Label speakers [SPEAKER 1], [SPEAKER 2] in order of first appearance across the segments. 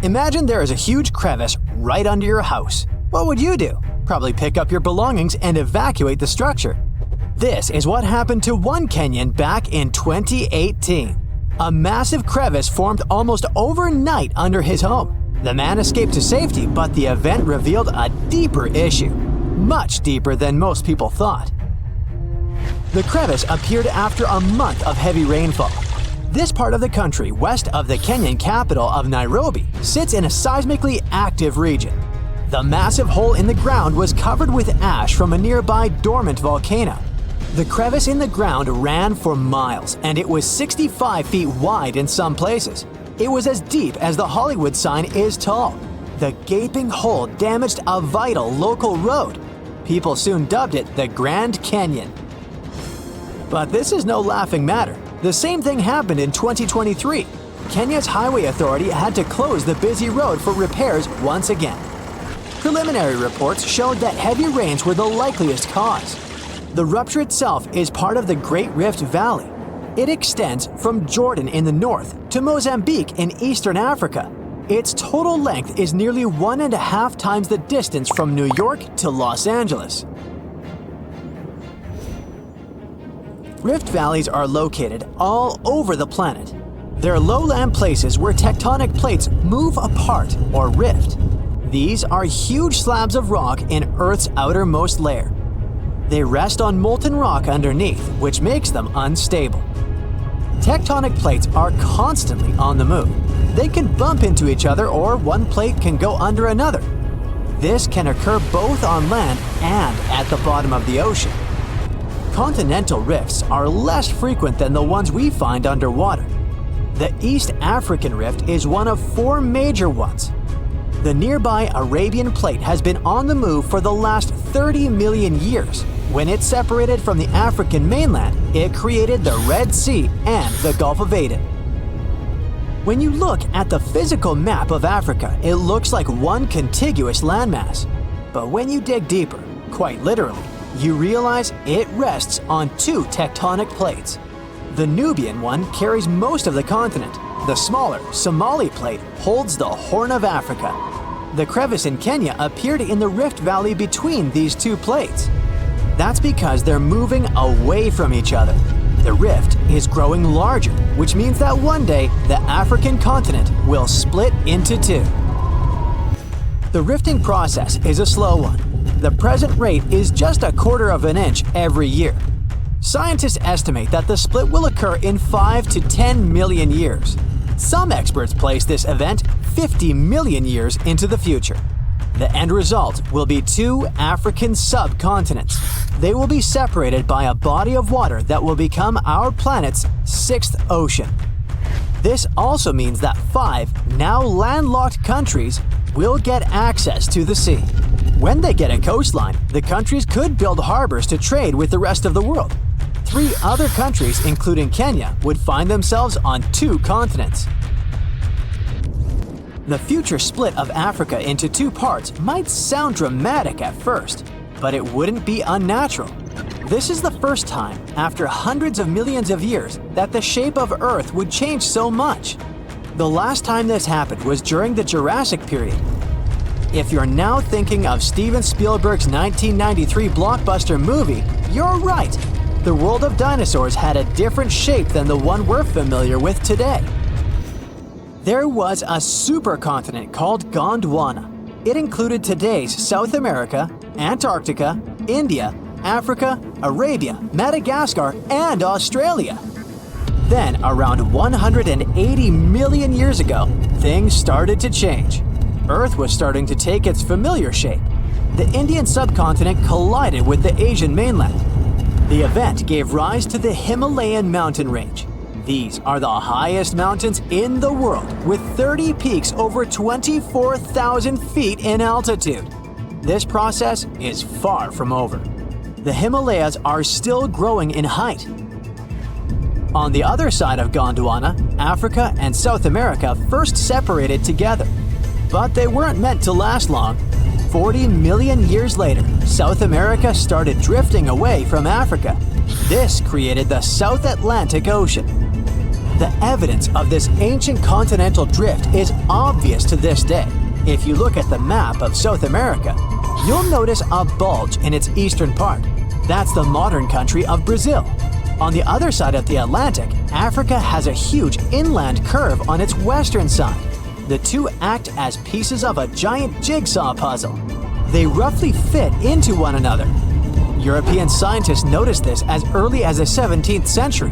[SPEAKER 1] Imagine there is a huge crevice right under your house. What would you do? Probably pick up your belongings and evacuate the structure. This is what happened to one Kenyan back in 2018. A massive crevice formed almost overnight under his home. The man escaped to safety, but the event revealed a deeper issue, much deeper than most people thought. The crevice appeared after a month of heavy rainfall. This part of the country, west of the Kenyan capital of Nairobi, sits in a seismically active region. The massive hole in the ground was covered with ash from a nearby dormant volcano. The crevice in the ground ran for miles, and it was 65 feet wide in some places. It was as deep as the Hollywood sign is tall. The gaping hole damaged a vital local road. People soon dubbed it the Grand Canyon. But this is no laughing matter. The same thing happened in 2023. Kenya's highway authority had to close the busy road for repairs once again. Preliminary reports showed that heavy rains were the likeliest cause. The rupture itself is part of the Great Rift Valley. It extends from Jordan in the north to Mozambique in eastern Africa. Its total length is nearly 1.5 times the distance from New York to Los Angeles. Rift valleys are located all over the planet. They're lowland places where tectonic plates move apart or rift. These are huge slabs of rock in Earth's outermost layer. They rest on molten rock underneath, which makes them unstable. Tectonic plates are constantly on the move. They can bump into each other, or one plate can go under another. This can occur both on land and at the bottom of the ocean. Continental rifts are less frequent than the ones we find underwater. The East African Rift is one of 4 major ones. The nearby Arabian Plate has been on the move for the last 30 million years. When it separated from the African mainland, it created the Red Sea and the Gulf of Aden. When you look at the physical map of Africa, it looks like one contiguous landmass. But when you dig deeper, quite literally, you realize it rests on 2 tectonic plates. The Nubian one carries most of the continent. The smaller Somali plate holds the Horn of Africa. The crevice in Kenya appeared in the rift valley between these 2 plates. That's because they're moving away from each other. The rift is growing larger, which means that one day the African continent will split into 2. The rifting process is a slow one. The present rate is just 1/4 of an inch every year. Scientists estimate that the split will occur in 5 to 10 million years. Some experts place this event 50 million years into the future. The end result will be 2 African subcontinents. They will be separated by a body of water that will become our planet's 6th ocean. This also means that 5 now landlocked countries will get access to the sea. When they get a coastline, the countries could build harbors to trade with the rest of the world. 3 other countries, including Kenya, would find themselves on 2 continents. The future split of Africa into 2 parts might sound dramatic at first, but it wouldn't be unnatural. This is the first time, after hundreds of millions of years, that the shape of Earth would change so much. The last time this happened was during the Jurassic period. If you're now thinking of Steven Spielberg's 1993 blockbuster movie, you're right. The world of dinosaurs had a different shape than the one we're familiar with today. There was a supercontinent called Gondwana. It included today's South America, Antarctica, India, Africa, Arabia, Madagascar, and Australia. Then, around 180 million years ago, things started to change. Earth was starting to take its familiar shape. The Indian subcontinent collided with the Asian mainland. The event gave rise to the Himalayan mountain range. These are the highest mountains in the world, with 30 peaks over 24,000 feet in altitude. This process is far from over. The Himalayas are still growing in height. On the other side of Gondwana, Africa and South America first separated together. But they weren't meant to last long. 40 million years later, South America started drifting away from Africa. This created the South Atlantic Ocean. The evidence of this ancient continental drift is obvious to this day. If you look at the map of South America, you'll notice a bulge in its eastern part. That's the modern country of Brazil. On the other side of the Atlantic, Africa has a huge inland curve on its western side. The two act as pieces of a giant jigsaw puzzle. They roughly fit into one another. European scientists noticed this as early as the 17th century.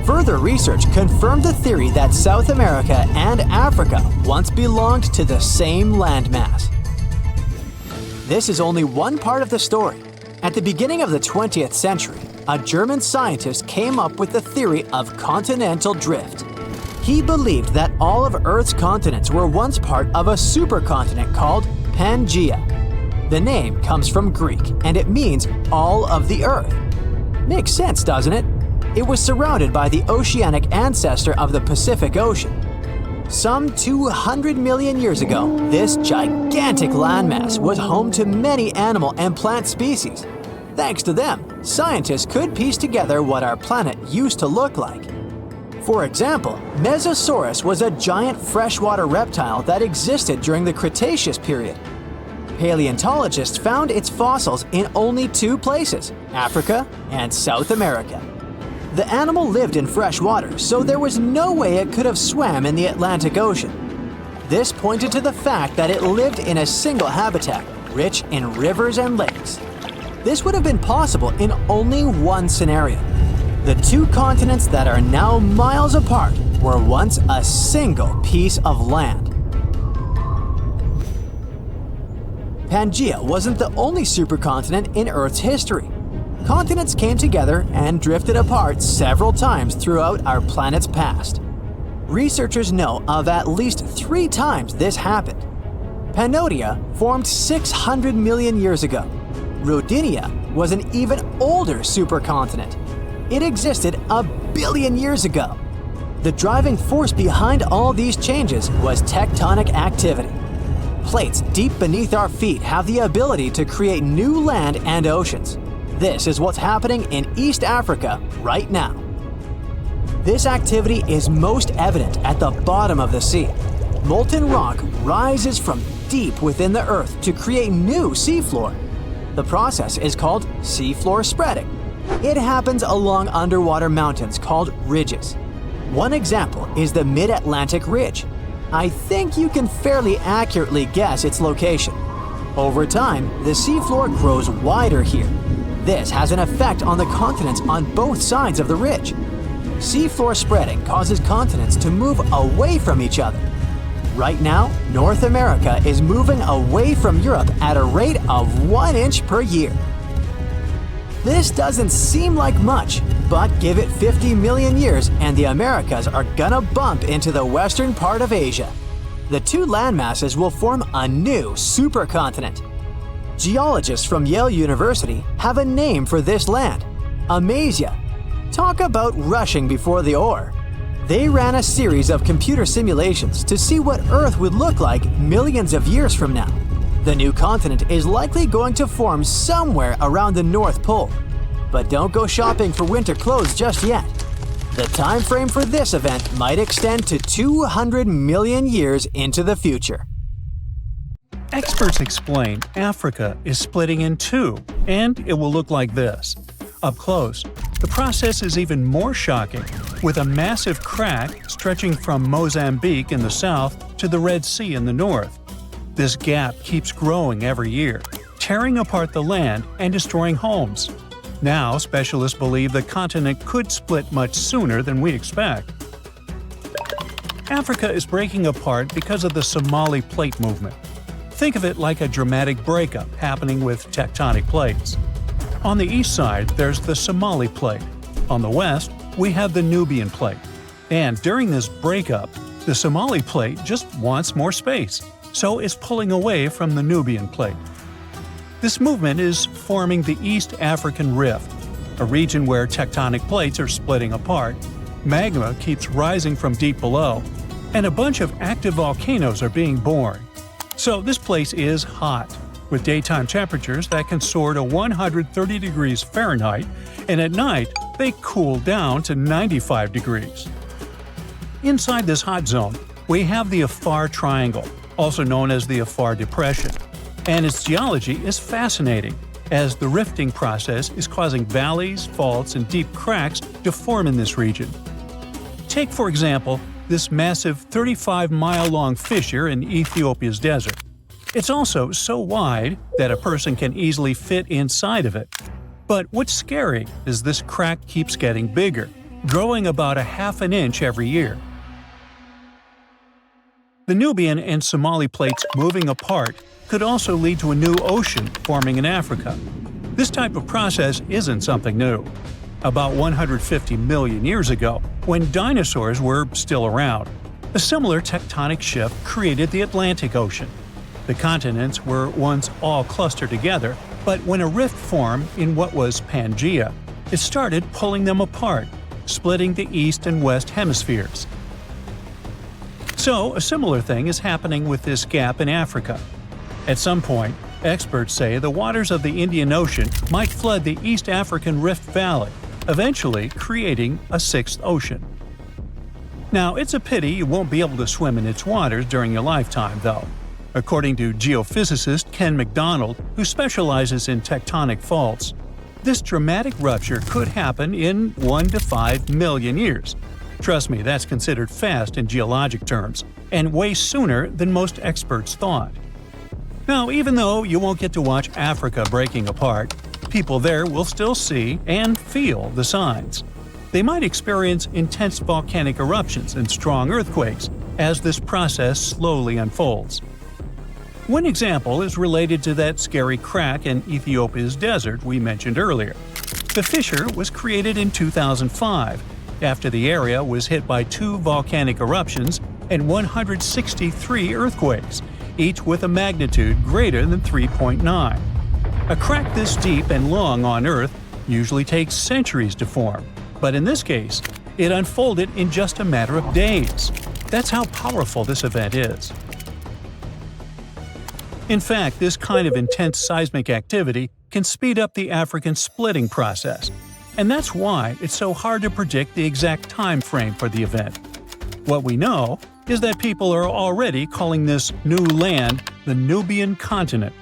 [SPEAKER 1] Further research confirmed the theory that South America and Africa once belonged to the same landmass. This is only one part of the story. At the beginning of the 20th century, a German scientist came up with the theory of continental drift. He believed that all of Earth's continents were once part of a supercontinent called Pangaea. The name comes from Greek, and it means all of the Earth. Makes sense, doesn't it? It was surrounded by the oceanic ancestor of the Pacific Ocean. Some 200 million years ago, this gigantic landmass was home to many animal and plant species. Thanks to them, scientists could piece together what our planet used to look like. For example, Mesosaurus was a giant freshwater reptile that existed during the Cretaceous period. Paleontologists found its fossils in only two places, Africa and South America. The animal lived in fresh water, so there was no way it could have swam in the Atlantic Ocean. This pointed to the fact that it lived in a single habitat, rich in rivers and lakes. This would have been possible in only one scenario. The two continents that are now miles apart were once a single piece of land. Pangaea wasn't the only supercontinent in Earth's history. Continents came together and drifted apart several times throughout our planet's past. Researchers know of at least 3 times this happened. Pannonia formed 600 million years ago. Rodinia was an even older supercontinent. It existed 1 billion years ago. The driving force behind all these changes was tectonic activity. Plates deep beneath our feet have the ability to create new land and oceans. This is what's happening in East Africa right now. This activity is most evident at the bottom of the sea. Molten rock rises from deep within the Earth to create new seafloor. The process is called seafloor spreading. It happens along underwater mountains called ridges. One example is the Mid-Atlantic Ridge. I think you can fairly accurately guess its location. Over time, the seafloor grows wider here. This has an effect on the continents on both sides of the ridge. Seafloor spreading causes continents to move away from each other. Right now, North America is moving away from Europe at a rate of 1 inch per year. This doesn't seem like much, but give it 50 million years and the Americas are gonna bump into the western part of Asia. The two landmasses will form a new supercontinent. Geologists from Yale University have a name for this land, Amasia. Talk about rushing before the ore. They ran a series of computer simulations to see what Earth would look like millions of years from now. The new continent is likely going to form somewhere around the North Pole. But don't go shopping for winter clothes just yet. The time frame for this event might extend to 200 million years into the future.
[SPEAKER 2] Experts explain Africa is splitting in two, and it will look like this. Up close, the process is even more shocking, with a massive crack stretching from Mozambique in the south to the Red Sea in the north. This gap keeps growing every year, tearing apart the land and destroying homes. Now, specialists believe the continent could split much sooner than we expect. Africa is breaking apart because of the Somali Plate movement. Think of it like a dramatic breakup happening with tectonic plates. On the east side, there's the Somali Plate. On the west, we have the Nubian Plate. And during this breakup, the Somali Plate just wants more space, so it's pulling away from the Nubian Plate. This movement is forming the East African Rift, a region where tectonic plates are splitting apart, magma keeps rising from deep below, and a bunch of active volcanoes are being born. So this place is hot, with daytime temperatures that can soar to 130 degrees Fahrenheit, and at night they cool down to 95 degrees. Inside this hot zone, we have the Afar Triangle, also known as the Afar Depression, and its geology is fascinating, as the rifting process is causing valleys, faults, and deep cracks to form in this region. Take, for example, this massive 35-mile-long fissure in Ethiopia's desert. It's also so wide that a person can easily fit inside of it. But what's scary is this crack keeps getting bigger, growing about ½ an inch every year. The Nubian and Somali plates moving apart could also lead to a new ocean forming in Africa. This type of process isn't something new. About 150 million years ago, when dinosaurs were still around, a similar tectonic shift created the Atlantic Ocean. The continents were once all clustered together, but when a rift formed in what was Pangaea, it started pulling them apart, splitting the east and west hemispheres. So, a similar thing is happening with this gap in Africa. At some point, experts say the waters of the Indian Ocean might flood the East African Rift Valley, eventually creating a sixth ocean. Now, it's a pity you won't be able to swim in its waters during your lifetime, though. According to geophysicist Ken McDonald, who specializes in tectonic faults, this dramatic rupture could happen in 1 to 5 million years. Trust me, that's considered fast in geologic terms, and way sooner than most experts thought. Now, even though you won't get to watch Africa breaking apart, people there will still see and feel the signs. They might experience intense volcanic eruptions and strong earthquakes as this process slowly unfolds. One example is related to that scary crack in Ethiopia's desert we mentioned earlier. The fissure was created in 2005, after the area was hit by 2 volcanic eruptions and 163 earthquakes, each with a magnitude greater than 3.9. A crack this deep and long on Earth usually takes centuries to form, but in this case, it unfolded in just a matter of days. That's how powerful this event is. In fact, this kind of intense seismic activity can speed up the African splitting process, and that's why it's so hard to predict the exact time frame for the event. What we know is that people are already calling this new land the Nubian continent.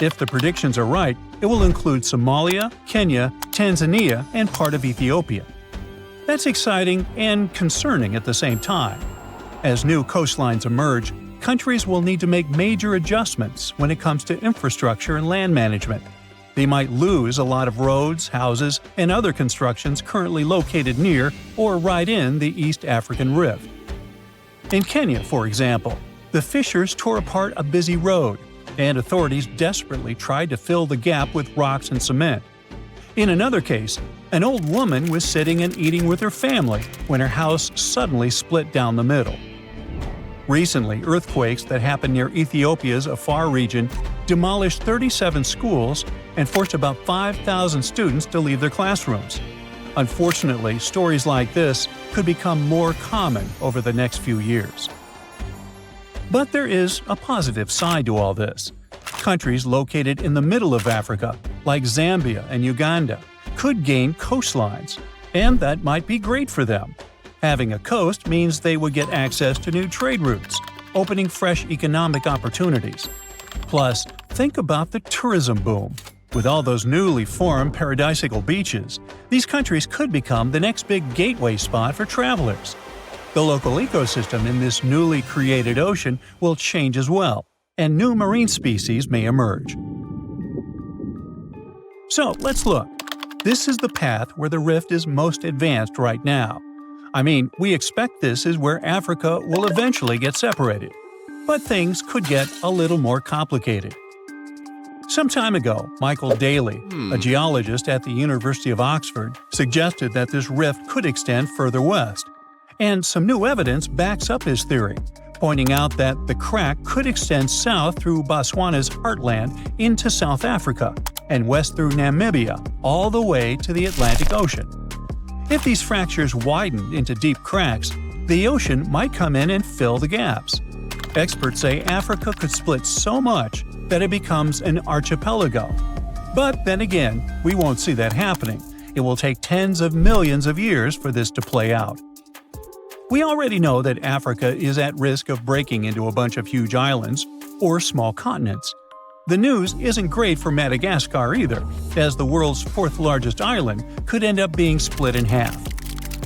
[SPEAKER 2] If the predictions are right, it will include Somalia, Kenya, Tanzania, and part of Ethiopia. That's exciting and concerning at the same time. As new coastlines emerge, countries will need to make major adjustments when it comes to infrastructure and land management. They might lose a lot of roads, houses, and other constructions currently located near or right in the East African Rift. In Kenya, for example, the fissures tore apart a busy road, and authorities desperately tried to fill the gap with rocks and cement. In another case, an old woman was sitting and eating with her family when her house suddenly split down the middle. Recently, earthquakes that happened near Ethiopia's Afar region demolished 37 schools and forced about 5,000 students to leave their classrooms. Unfortunately, stories like this could become more common over the next few years. But there is a positive side to all this. Countries located in the middle of Africa, like Zambia and Uganda, could gain coastlines, and that might be great for them. Having a coast means they would get access to new trade routes, opening fresh economic opportunities. Plus, think about the tourism boom. With all those newly formed paradisical beaches, these countries could become the next big gateway spot for travelers. The local ecosystem in this newly created ocean will change as well, and new marine species may emerge. So, let's look. This is the path where the rift is most advanced right now. I mean, we expect this is where Africa will eventually get separated. But things could get a little more complicated. Some time ago, Michael Daly, a geologist at the University of Oxford, suggested that this rift could extend further west. And some new evidence backs up his theory, pointing out that the crack could extend south through Botswana's heartland into South Africa, and west through Namibia, all the way to the Atlantic Ocean. If these fractures widened into deep cracks, the ocean might come in and fill the gaps. Experts say Africa could split so much that it becomes an archipelago. But then again, we won't see that happening. It will take tens of millions of years for this to play out. We already know that Africa is at risk of breaking into a bunch of huge islands or small continents. The news isn't great for Madagascar either, as the world's fourth largest island could end up being split in half.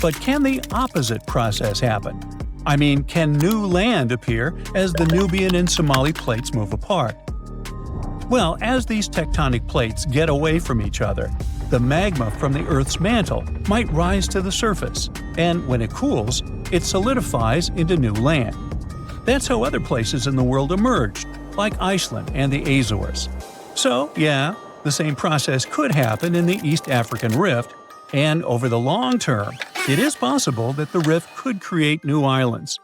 [SPEAKER 2] But can the opposite process happen? I mean, can new land appear as the Nubian and Somali plates move apart? Well, as these tectonic plates get away from each other, the magma from the Earth's mantle might rise to the surface, and when it cools, it solidifies into new land. That's how other places in the world emerged, like Iceland and the Azores. So, yeah, the same process could happen in the East African Rift, and over the long term, it is possible that the rift could create new islands.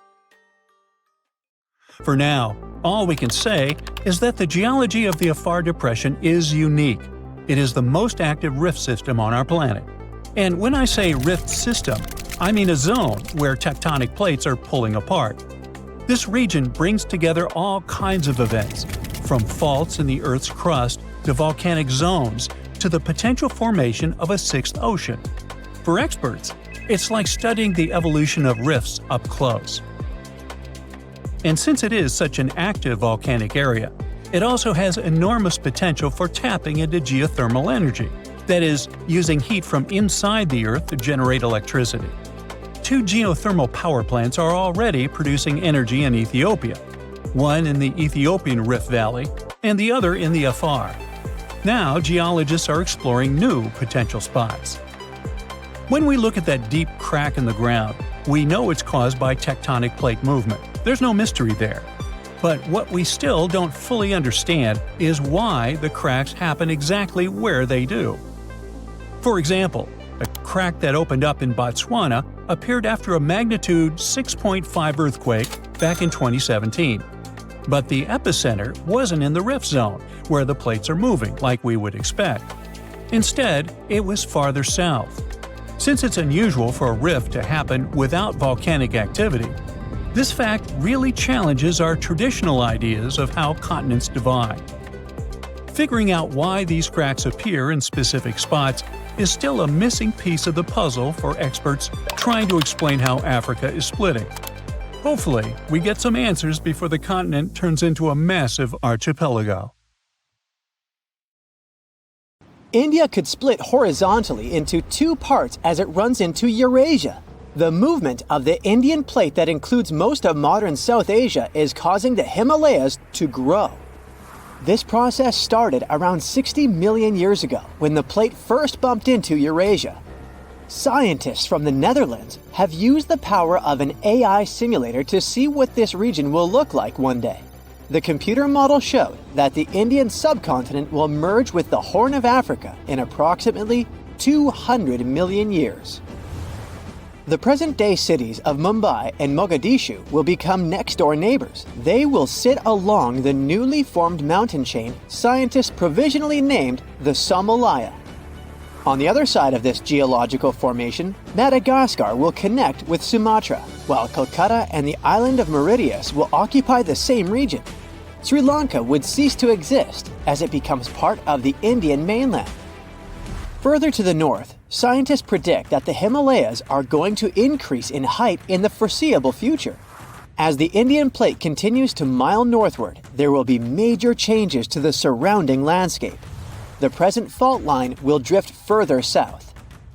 [SPEAKER 2] For now, all we can say is that the geology of the Afar Depression is unique. It is the most active rift system on our planet. And when I say rift system, I mean a zone where tectonic plates are pulling apart. This region brings together all kinds of events, from faults in the Earth's crust to volcanic zones to the potential formation of a sixth ocean. For experts, it's like studying the evolution of rifts up close. And since it is such an active volcanic area, it also has enormous potential for tapping into geothermal energy, that is, using heat from inside the Earth to generate electricity. 2 geothermal power plants are already producing energy in Ethiopia, one in the Ethiopian Rift Valley and the other in the Afar. Now, geologists are exploring new potential spots. When we look at that deep crack in the ground, we know it's caused by tectonic plate movement. There's no mystery there. But what we still don't fully understand is why the cracks happen exactly where they do. For example, a crack that opened up in Botswana appeared after a magnitude 6.5 earthquake back in 2017. But the epicenter wasn't in the rift zone, where the plates are moving like we would expect. Instead, it was farther south. Since it's unusual for a rift to happen without volcanic activity, this fact really challenges our traditional ideas of how continents divide. Figuring out why these cracks appear in specific spots is still a missing piece of the puzzle for experts trying to explain how Africa is splitting. Hopefully, we get some answers before the continent turns into a massive archipelago.
[SPEAKER 1] India could split horizontally into 2 parts as it runs into Eurasia. The movement of the Indian plate that includes most of modern South Asia is causing the Himalayas to grow. This process started around 60 million years ago when the plate first bumped into Eurasia. Scientists from the Netherlands have used the power of an AI simulator to see what this region will look like one day. The computer model showed that the Indian subcontinent will merge with the Horn of Africa in approximately 200 million years. The present-day cities of Mumbai and Mogadishu will become next-door neighbors. They will sit along the newly formed mountain chain scientists provisionally named the Somalaya. On the other side of this geological formation, Madagascar will connect with Sumatra, while Calcutta and the island of Mauritius will occupy the same region. Sri Lanka would cease to exist as it becomes part of the Indian mainland. Further to the north, scientists predict that the Himalayas are going to increase in height in the foreseeable future. As the Indian plate continues to mile northward, there will be major changes to the surrounding landscape. The present fault line will drift further south.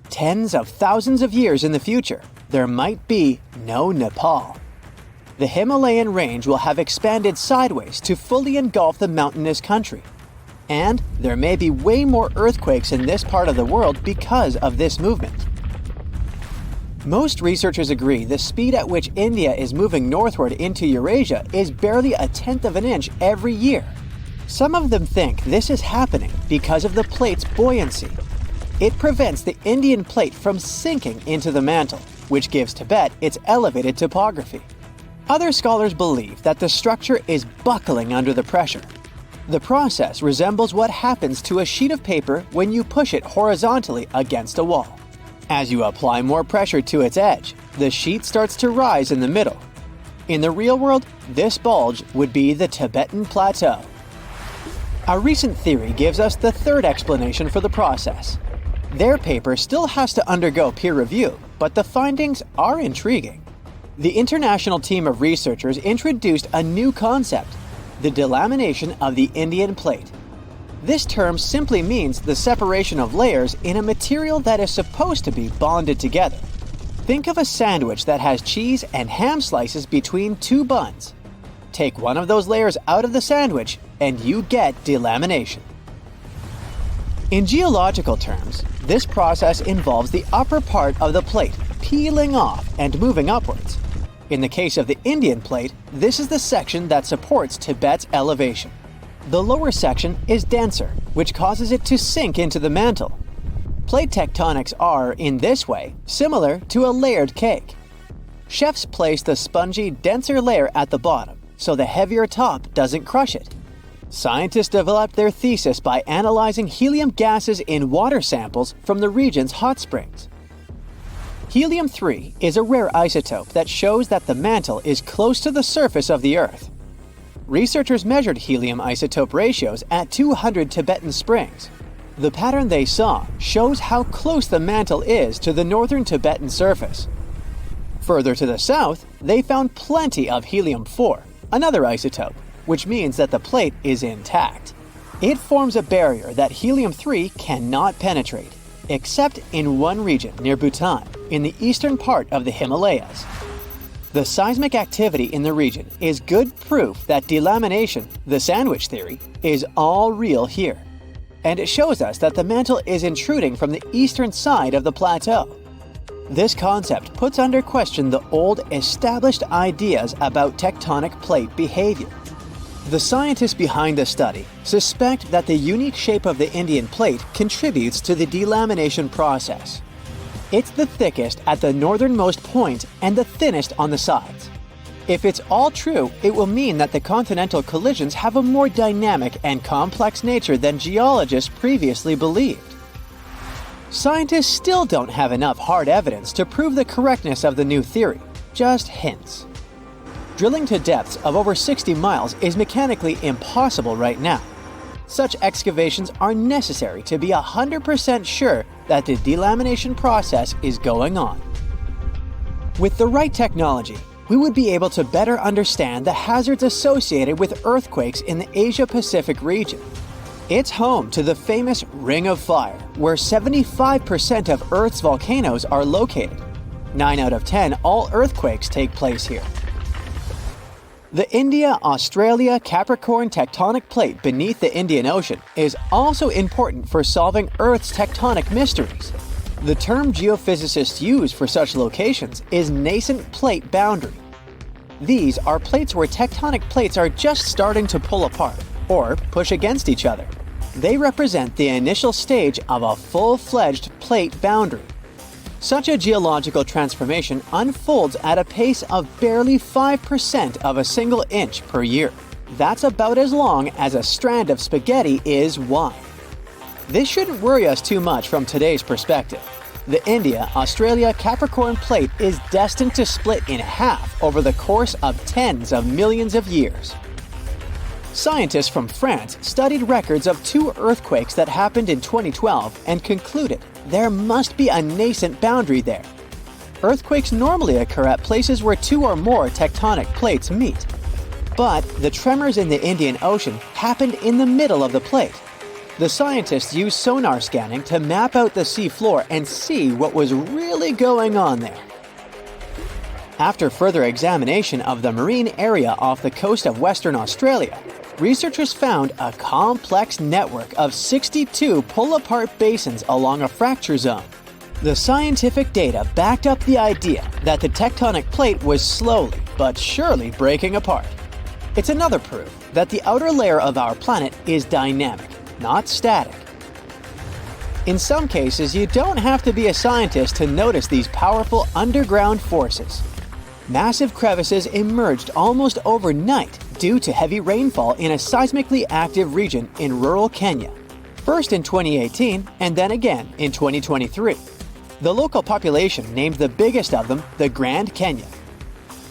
[SPEAKER 1] Tens of thousands of years in the future, there might be no Nepal. The Himalayan range will have expanded sideways to fully engulf the mountainous country. And there may be way more earthquakes in this part of the world because of this movement. Most researchers agree the speed at which India is moving northward into Eurasia is barely 1/10 of an inch every year. Some of them think this is happening because of the plate's buoyancy. It prevents the Indian plate from sinking into the mantle, which gives Tibet its elevated topography. Other scholars believe that the structure is buckling under the pressure. The process resembles what happens to a sheet of paper when you push it horizontally against a wall. As you apply more pressure to its edge, the sheet starts to rise in the middle. In the real world, this bulge would be the Tibetan Plateau. A recent theory gives us the third explanation for the process. Their paper still has to undergo peer review, but the findings are intriguing. The international team of researchers introduced a new concept, the delamination of the Indian plate. This term simply means the separation of layers in a material that is supposed to be bonded together. Think of a sandwich that has cheese and ham slices between two buns. Take one of those layers out of the sandwich and you get delamination. In geological terms, this process involves the upper part of the plate peeling off and moving upwards. In the case of the Indian plate, this is the section that supports Tibet's elevation. The lower section is denser, which causes it to sink into the mantle. Plate tectonics are, in this way, similar to a layered cake. Chefs place the spongy, denser layer at the bottom, so the heavier top doesn't crush it. Scientists developed their thesis by analyzing helium gases in water samples from the region's hot springs. Helium-3 is a rare isotope that shows that the mantle is close to the surface of the Earth. Researchers measured helium isotope ratios at 200 Tibetan springs. The pattern they saw shows how close the mantle is to the northern Tibetan surface. Further to the south, they found plenty of helium-4, another isotope, which means that the plate is intact. It forms a barrier that helium-3 cannot penetrate, except in one region near Bhutan, in the eastern part of the Himalayas. The seismic activity in the region is good proof that delamination, the sandwich theory, is all real here. And it shows us that the mantle is intruding from the eastern side of the plateau. This concept puts under question the old, established ideas about tectonic plate behavior. The scientists behind the study suspect that the unique shape of the Indian plate contributes to the delamination process. It's the thickest at the northernmost point and the thinnest on the sides. If it's all true, it will mean that the continental collisions have a more dynamic and complex nature than geologists previously believed. Scientists still don't have enough hard evidence to prove the correctness of the new theory, just hints. Drilling to depths of over 60 miles is mechanically impossible right now. Such excavations are necessary to be 100% sure that the delamination process is going on. With the right technology, we would be able to better understand the hazards associated with earthquakes in the Asia-Pacific region. It's home to the famous Ring of Fire, where 75% of Earth's volcanoes are located. 9 out of 10 all earthquakes take place here. The India-Australia-Capricorn tectonic plate beneath the Indian Ocean is also important for solving Earth's tectonic mysteries. The term geophysicists use for such locations is nascent plate boundary. These are plates where tectonic plates are just starting to pull apart or push against each other. They represent the initial stage of a full-fledged plate boundary. Such a geological transformation unfolds at a pace of barely 5% of a single inch per year. That's about as long as a strand of spaghetti is wide. This shouldn't worry us too much from today's perspective. The India-Australia-Capricorn plate is destined to split in half over the course of tens of millions of years. Scientists from France studied records of 2 earthquakes that happened in 2012 and concluded there must be a nascent boundary there. Earthquakes normally occur at places where 2 or more tectonic plates meet. But the tremors in the Indian Ocean happened in the middle of the plate. The scientists used sonar scanning to map out the sea floor and see what was really going on there. After further examination of the marine area off the coast of Western Australia, researchers found a complex network of 62 pull-apart basins along a fracture zone. The scientific data backed up the idea that the tectonic plate was slowly but surely breaking apart. It's another proof that the outer layer of our planet is dynamic, not static. In some cases, you don't have to be a scientist to notice these powerful underground forces. Massive crevices emerged almost overnight due to heavy rainfall in a seismically active region in rural Kenya. First in 2018 and then again in 2023. The local population named the biggest of them the Grand Canyon.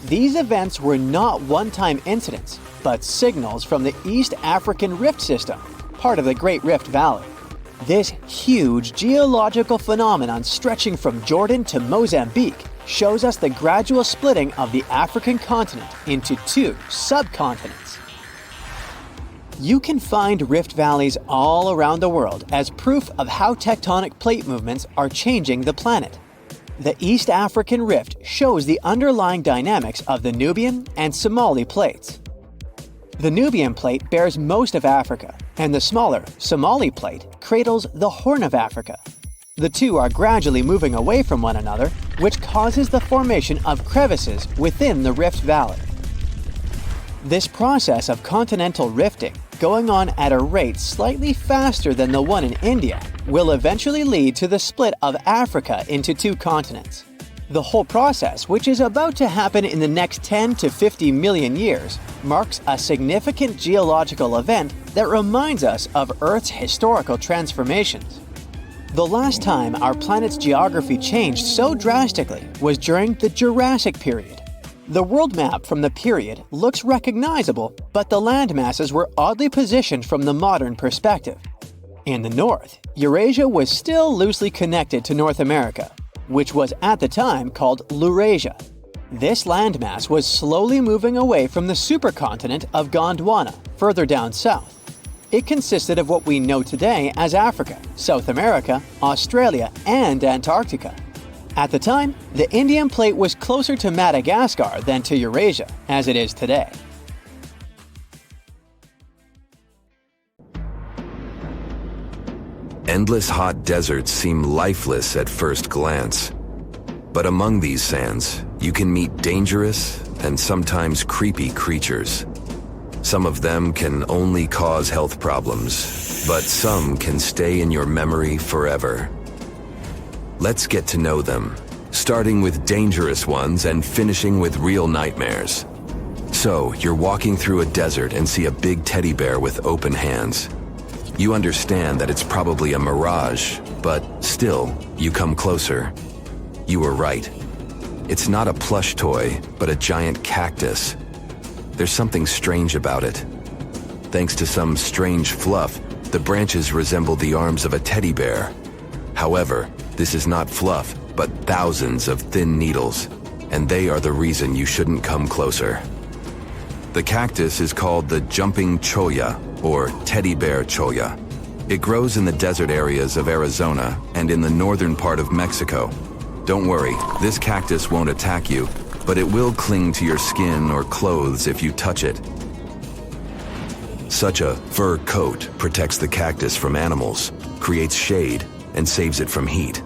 [SPEAKER 1] These events were not one-time incidents, but signals from the East African Rift System, part of the Great Rift Valley. This huge geological phenomenon stretching from Jordan to Mozambique shows us the gradual splitting of the African continent into two subcontinents. You can find rift valleys all around the world as proof of how tectonic plate movements are changing the planet. The East African Rift shows the underlying dynamics of the Nubian and Somali plates. The Nubian plate bears most of Africa, and the smaller Somali plate cradles the Horn of Africa. The two are gradually moving away from one another, which causes the formation of crevices within the rift valley. This process of continental rifting, going on at a rate slightly faster than the one in India, will eventually lead to the split of Africa into two continents. The whole process, which is about to happen in the next 10 to 50 million years, marks a significant geological event that reminds us of Earth's historical transformations. The last time our planet's geography changed so drastically was during the Jurassic period. The world map from the period looks recognizable, but the land masses were oddly positioned from the modern perspective. In the north, Eurasia was still loosely connected to North America, which was at the time called Laurasia. This landmass was slowly moving away from the supercontinent of Gondwana, further down south. It consisted of what we know today as Africa, South America, Australia, and Antarctica. At the time, the Indian plate was closer to Madagascar than to Eurasia, as it is today.
[SPEAKER 3] Endless hot deserts seem lifeless at first glance. But among these sands, you can meet dangerous and sometimes creepy creatures. Some of them can only cause health problems, but some can stay in your memory forever. Let's get to know them, starting with dangerous ones and finishing with real nightmares. So, you're walking through a desert and see a big teddy bear with open hands. You understand that it's probably a mirage, but still, you come closer. You were right. It's not a plush toy, but a giant cactus. There's something strange about it. Thanks to some strange fluff, the branches resemble the arms of a teddy bear. However, this is not fluff, but thousands of thin needles, and they are the reason you shouldn't come closer. The cactus is called the jumping cholla, or teddy bear cholla. It grows in the desert areas of Arizona and in the northern part of Mexico. Don't worry, this cactus won't attack you, but it will cling to your skin or clothes if you touch it. Such a fur coat protects the cactus from animals, creates shade, and saves it from heat.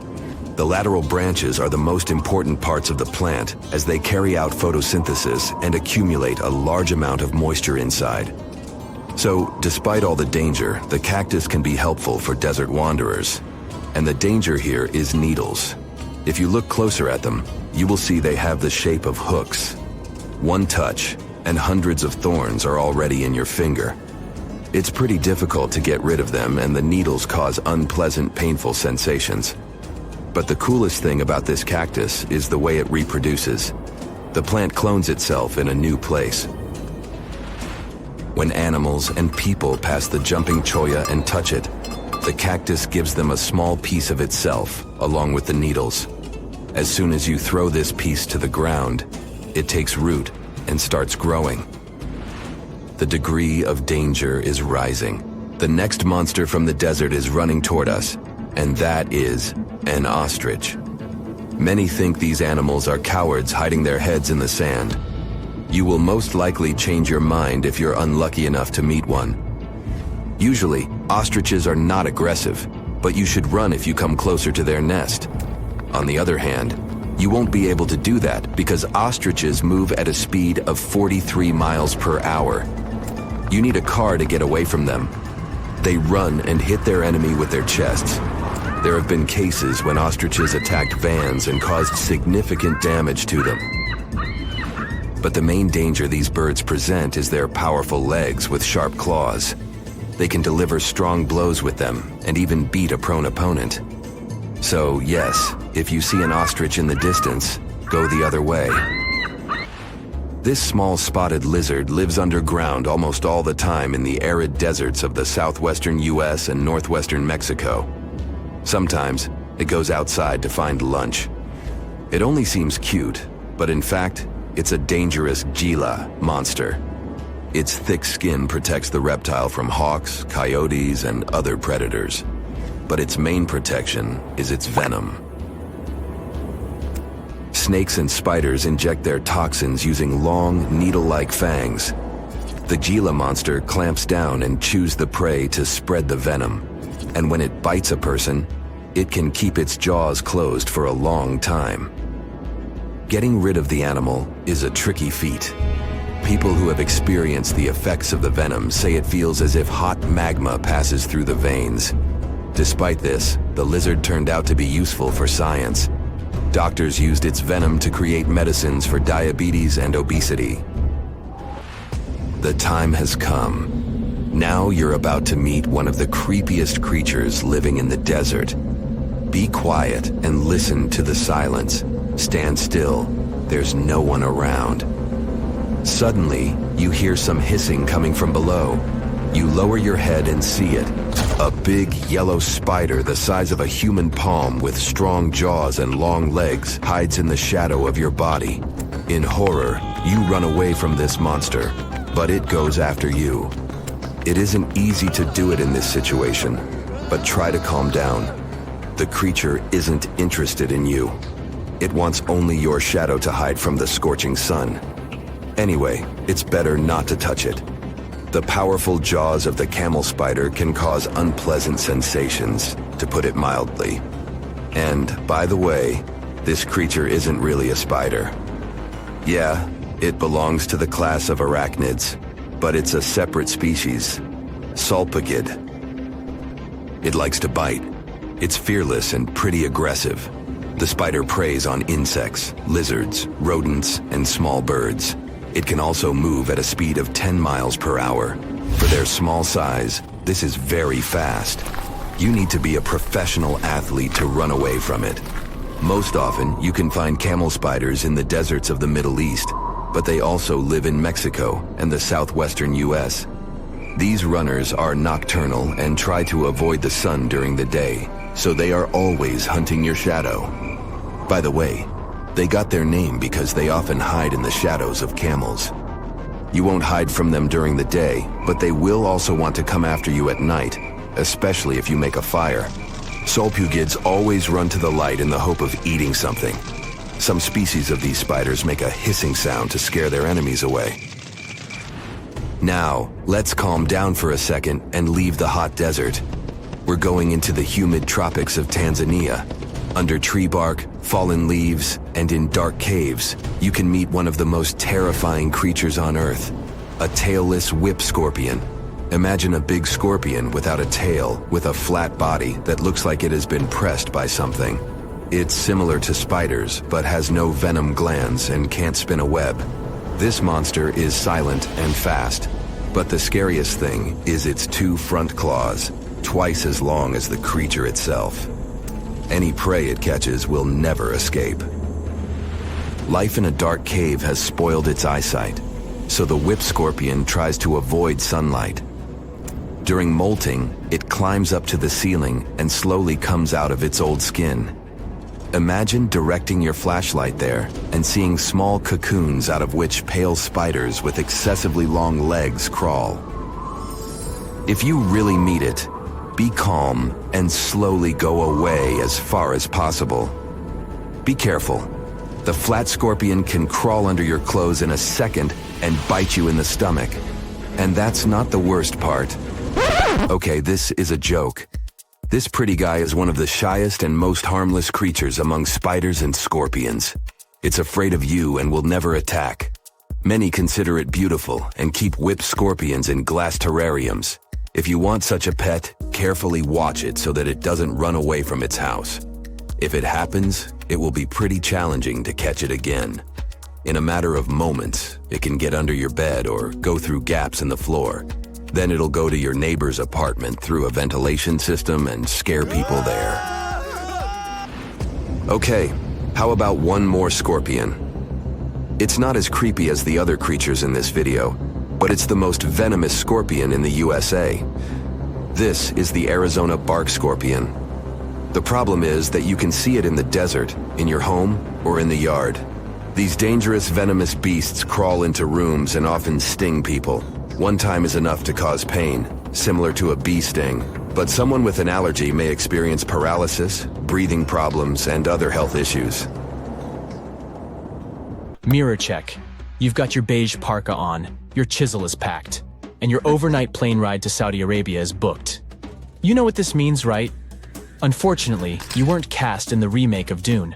[SPEAKER 3] The lateral branches are the most important parts of the plant as they carry out photosynthesis and accumulate a large amount of moisture inside. So, despite all the danger, the cactus can be helpful for desert wanderers. And the danger here is needles. If you look closer at them, you will see they have the shape of hooks. One touch, and hundreds of thorns are already in your finger. It's pretty difficult to get rid of them, and the needles cause unpleasant, painful sensations. But the coolest thing about this cactus is the way it reproduces. The plant clones itself in a new place. When animals and people pass the jumping cholla and touch it, the cactus gives them a small piece of itself, along with the needles. As soon as you throw this piece to the ground, it takes root and starts growing. The degree of danger is rising. The next monster from the desert is running toward us, and that is an ostrich. Many think these animals are cowards hiding their heads in the sand. You will most likely change your mind if you're unlucky enough to meet one. Usually, ostriches are not aggressive, but you should run if you come closer to their nest. On the other hand, you won't be able to do that because ostriches move at a speed of 43 miles per hour. You need a car to get away from them. They run and hit their enemy with their chests. There have been cases when ostriches attacked vans and caused significant damage to them. But the main danger these birds present is their powerful legs with sharp claws. They can deliver strong blows with them and even beat a prone opponent. So yes, if you see an ostrich in the distance, go the other way. This small spotted lizard lives underground almost all the time in the arid deserts of the southwestern US and northwestern Mexico. Sometimes, it goes outside to find lunch. It only seems cute, but in fact, it's a dangerous Gila monster. Its thick skin protects the reptile from hawks, coyotes, and other predators. But its main protection is its venom. Snakes and spiders inject their toxins using long, needle-like fangs. The Gila monster clamps down and chews the prey to spread the venom. And when it bites a person, it can keep its jaws closed for a long time. Getting rid of the animal is a tricky feat. People who have experienced the effects of the venom say it feels as if hot magma passes through the veins. Despite this, the lizard turned out to be useful for science. Doctors used its venom to create medicines for diabetes and obesity. The time has come. Now you're about to meet one of the creepiest creatures living in the desert. Be quiet and listen to the silence. Stand still. There's no one around. Suddenly, you hear some hissing coming from below. You lower your head and see it. A big yellow spider the size of a human palm with strong jaws and long legs hides in the shadow of your body. In horror, you run away from this monster, but it goes after you. It isn't easy to do it in this situation, but try to calm down. The creature isn't interested in you. It wants only your shadow to hide from the scorching sun. Anyway, it's better not to touch it. The powerful jaws of the camel spider can cause unpleasant sensations, to put it mildly. And, by the way, this creature isn't really a spider. Yeah, it belongs to the class of arachnids, but it's a separate species, Sulpagid. It likes to bite. It's fearless and pretty aggressive. The spider preys on insects, lizards, rodents, and small birds. It can also move at a speed of 10 miles per hour. For their small size, this is very fast. You need to be a professional athlete to run away from it. Most often, you can find camel spiders in the deserts of the Middle East, but they also live in Mexico and the southwestern US. These runners are nocturnal and try to avoid the sun during the day, so they are always hunting your shadow. By the way, they got their name because they often hide in the shadows of camels. You won't hide from them during the day, but they will also want to come after you at night, especially if you make a fire. Sulpugids always run to the light in the hope of eating something. Some species of these spiders make a hissing sound to scare their enemies away. Now, let's calm down for a second and leave the hot desert. We're going into the humid tropics of Tanzania. Under tree bark, fallen leaves, and in dark caves, you can meet one of the most terrifying creatures on Earth, a tailless whip scorpion. Imagine a big scorpion without a tail, with a flat body that looks like it has been pressed by something. It's similar to spiders, but has no venom glands and can't spin a web. This monster is silent and fast, but the scariest thing is its 2 front claws, twice as long as the creature itself. Any prey it catches will never escape. Life in a dark cave has spoiled its eyesight, so the whip scorpion tries to avoid sunlight. During molting, it climbs up to the ceiling and slowly comes out of its old skin. Imagine directing your flashlight there and seeing small cocoons out of which pale spiders with excessively long legs crawl. If you really meet it, be calm and slowly go away as far as possible. Be careful. The flat scorpion can crawl under your clothes in a second and bite you in the stomach. And that's not the worst part. Okay, this is a joke. This pretty guy is one of the shyest and most harmless creatures among spiders and scorpions. It's afraid of you and will never attack. Many consider it beautiful and keep whip scorpions in glass terrariums. If you want such a pet, carefully watch it so that it doesn't run away from its house. If it happens, it will be pretty challenging to catch it again. In a matter of moments, it can get under your bed or go through gaps in the floor. Then it'll go to your neighbor's apartment through a ventilation system and scare people there. Okay, how about one more scorpion? It's not as creepy as the other creatures in this video, but it's the most venomous scorpion in the USA. This is the Arizona bark scorpion. The problem is that you can see it in the desert, in your home, or in the yard. These dangerous, venomous beasts crawl into rooms and often sting people. One time is enough to cause pain, similar to a bee sting. But someone with an allergy may experience paralysis, breathing problems, and other health issues.
[SPEAKER 4] Mirror check. You've got your beige parka on, your chisel is packed, and your overnight plane ride to Saudi Arabia is booked. You know what this means, right? Unfortunately, you weren't cast in the remake of Dune.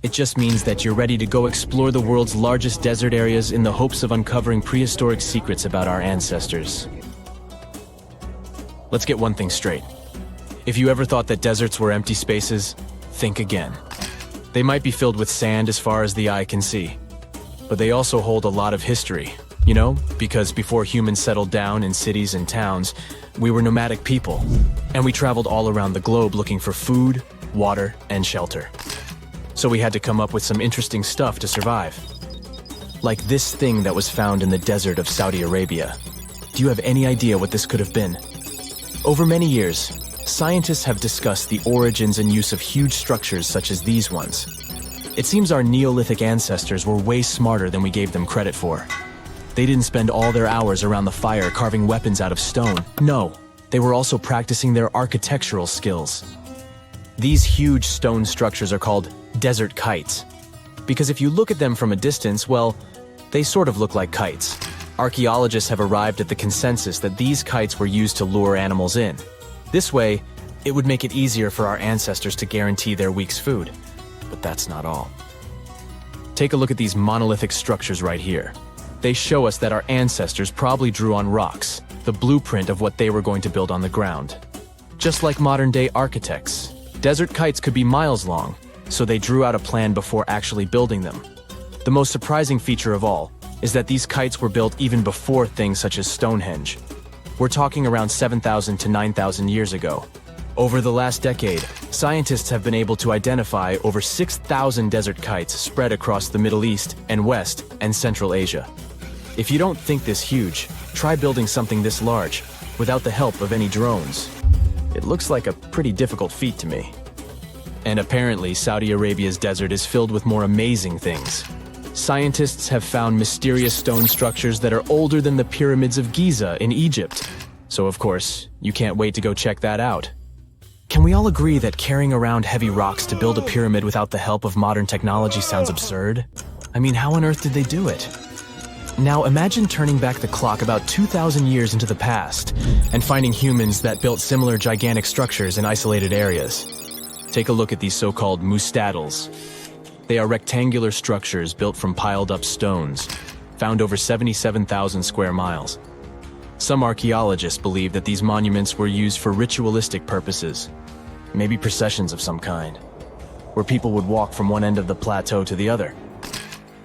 [SPEAKER 4] It just means that you're ready to go explore the world's largest desert areas in the hopes of uncovering prehistoric secrets about our ancestors. Let's get one thing straight. If you ever thought that deserts were empty spaces, think again. They might be filled with sand as far as the eye can see, but they also hold a lot of history, you know, because before humans settled down in cities and towns, we were nomadic people, and we traveled all around the globe looking for food, water, and shelter. So we had to come up with some interesting stuff to survive. Like this thing that was found in the desert of Saudi Arabia. Do you have any idea what this could have been? Over many years, scientists have discussed the origins and use of huge structures such as these ones. It seems our Neolithic ancestors were way smarter than we gave them credit for. They didn't spend all their hours around the fire carving weapons out of stone. No, they were also practicing their architectural skills. These huge stone structures are called desert kites, because if you look at them from a distance, well, they sort of look like kites. Archaeologists have arrived at the consensus that these kites were used to lure animals in. This way, it would make it easier for our ancestors to guarantee their week's food. But that's not all. Take a look at these monolithic structures right here. They show us that our ancestors probably drew on rocks, the blueprint of what they were going to build on the ground. Just like modern-day architects, desert kites could be miles long, so they drew out a plan before actually building them. The most surprising feature of all is that these kites were built even before things such as Stonehenge. We're talking around 7,000 to 9,000 years ago. Over the last decade, scientists have been able to identify over 6,000 desert kites spread across the Middle East and West and Central Asia. If you don't think this huge, try building something this large without the help of any drones. It looks like a pretty difficult feat to me. And apparently, Saudi Arabia's desert is filled with more amazing things. Scientists have found mysterious stone structures that are older than the pyramids of Giza in Egypt. So of course, you can't wait to go check that out. Can we all agree that carrying around heavy rocks to build a pyramid without the help of modern technology sounds absurd? I mean, how on earth did they do it? Now imagine turning back the clock about 2,000 years into the past and finding humans that built similar gigantic structures in isolated areas. Take a look at these so-called mustadils. They are rectangular structures built from piled-up stones, found over 77,000 square miles. Some archaeologists believe that these monuments were used for ritualistic purposes, maybe processions of some kind, where people would walk from one end of the plateau to the other.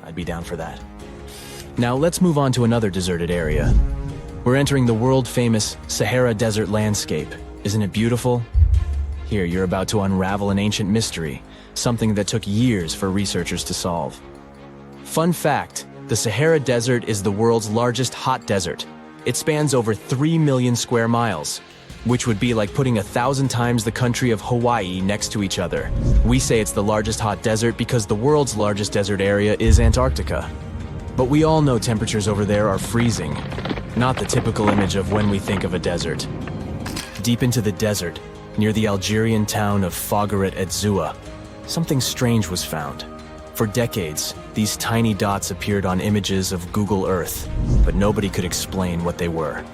[SPEAKER 4] I'd be down for that. Now let's move on to another deserted area. We're entering the world-famous Sahara desert landscape. Isn't it beautiful? Here, you're about to unravel an ancient mystery, something that took years for researchers to solve. Fun fact, the Sahara Desert is the world's largest hot desert. It spans over 3 million square miles, which would be like putting 1,000 times the country of Hawaii next to each other. We say it's the largest hot desert because the world's largest desert area is Antarctica. But we all know temperatures over there are freezing, not the typical image of when we think of a desert. Deep into the desert, near the Algerian town of Fougeret et Zoua, something strange was found. For decades, these tiny dots appeared on images of Google Earth, but nobody could explain what they were.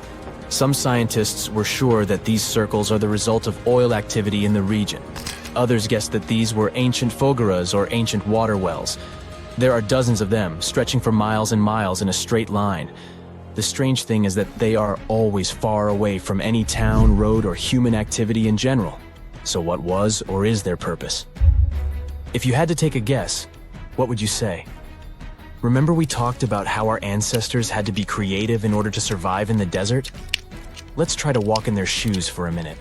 [SPEAKER 4] Some scientists were sure that these circles are the result of oil activity in the region. Others guessed that these were ancient fogeras or ancient water wells. There are dozens of them, stretching for miles and miles in a straight line. The strange thing is that they are always far away from any town, road, or human activity in general. So what was or is their purpose? If you had to take a guess, what would you say? Remember we talked about how our ancestors had to be creative in order to survive in the desert? Let's try to walk in their shoes for a minute.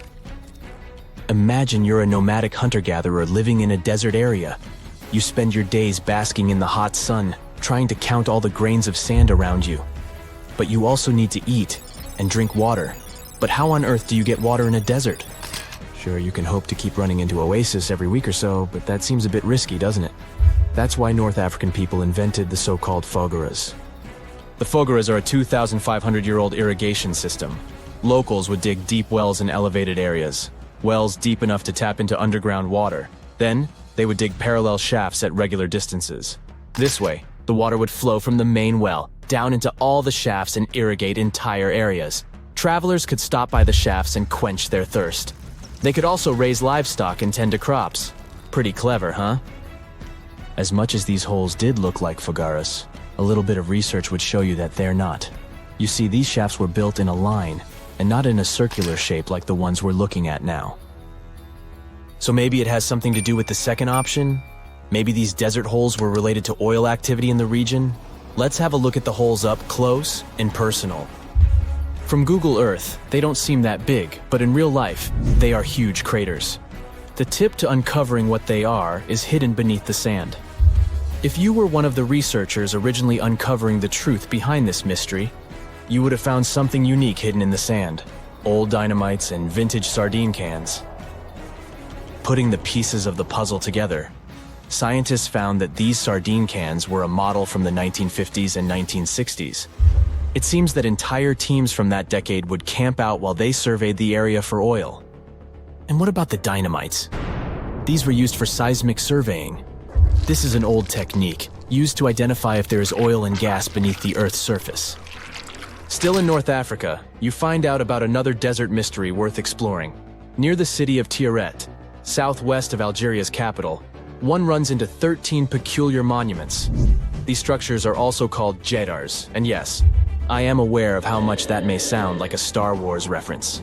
[SPEAKER 4] Imagine you're a nomadic hunter-gatherer living in a desert area. You spend your days basking in the hot sun, trying to count all the grains of sand around you. But you also need to eat and drink water. But how on earth do you get water in a desert? Sure, you can hope to keep running into oasis every week or so, but that seems a bit risky, doesn't it? That's why North African people invented the so-called fogaras. The fogaras are a 2,500-year-old irrigation system. Locals would dig deep wells in elevated areas, wells deep enough to tap into underground water. Then, they would dig parallel shafts at regular distances. This way, the water would flow from the main well down into all the shafts and irrigate entire areas. Travelers could stop by the shafts and quench their thirst. They could also raise livestock and tend to crops. Pretty clever, huh? As much as these holes did look like fogaras, a little bit of research would show you that they're not. You see, these shafts were built in a line, and not in a circular shape like the ones we're looking at now. So maybe it has something to do with the second option? Maybe these desert holes were related to oil activity in the region? Let's have a look at the holes up close and personal. From Google Earth, they don't seem that big, but in real life, they are huge craters. The tip to uncovering what they are is hidden beneath the sand. If you were one of the researchers originally uncovering the truth behind this mystery, you would have found something unique hidden in the sand. Old dynamites and vintage sardine cans. Putting the pieces of the puzzle together, scientists found that these sardine cans were a model from the 1950s and 1960s. It seems that entire teams from that decade would camp out while they surveyed the area for oil. And what about the dynamites? These were used for seismic surveying. This is an old technique, used to identify if there is oil and gas beneath the Earth's surface. Still in North Africa, you find out about another desert mystery worth exploring. Near the city of Tiaret, southwest of Algeria's capital, one runs into 13 peculiar monuments. These structures are also called jedars, and yes, I am aware of how much that may sound like a Star Wars reference.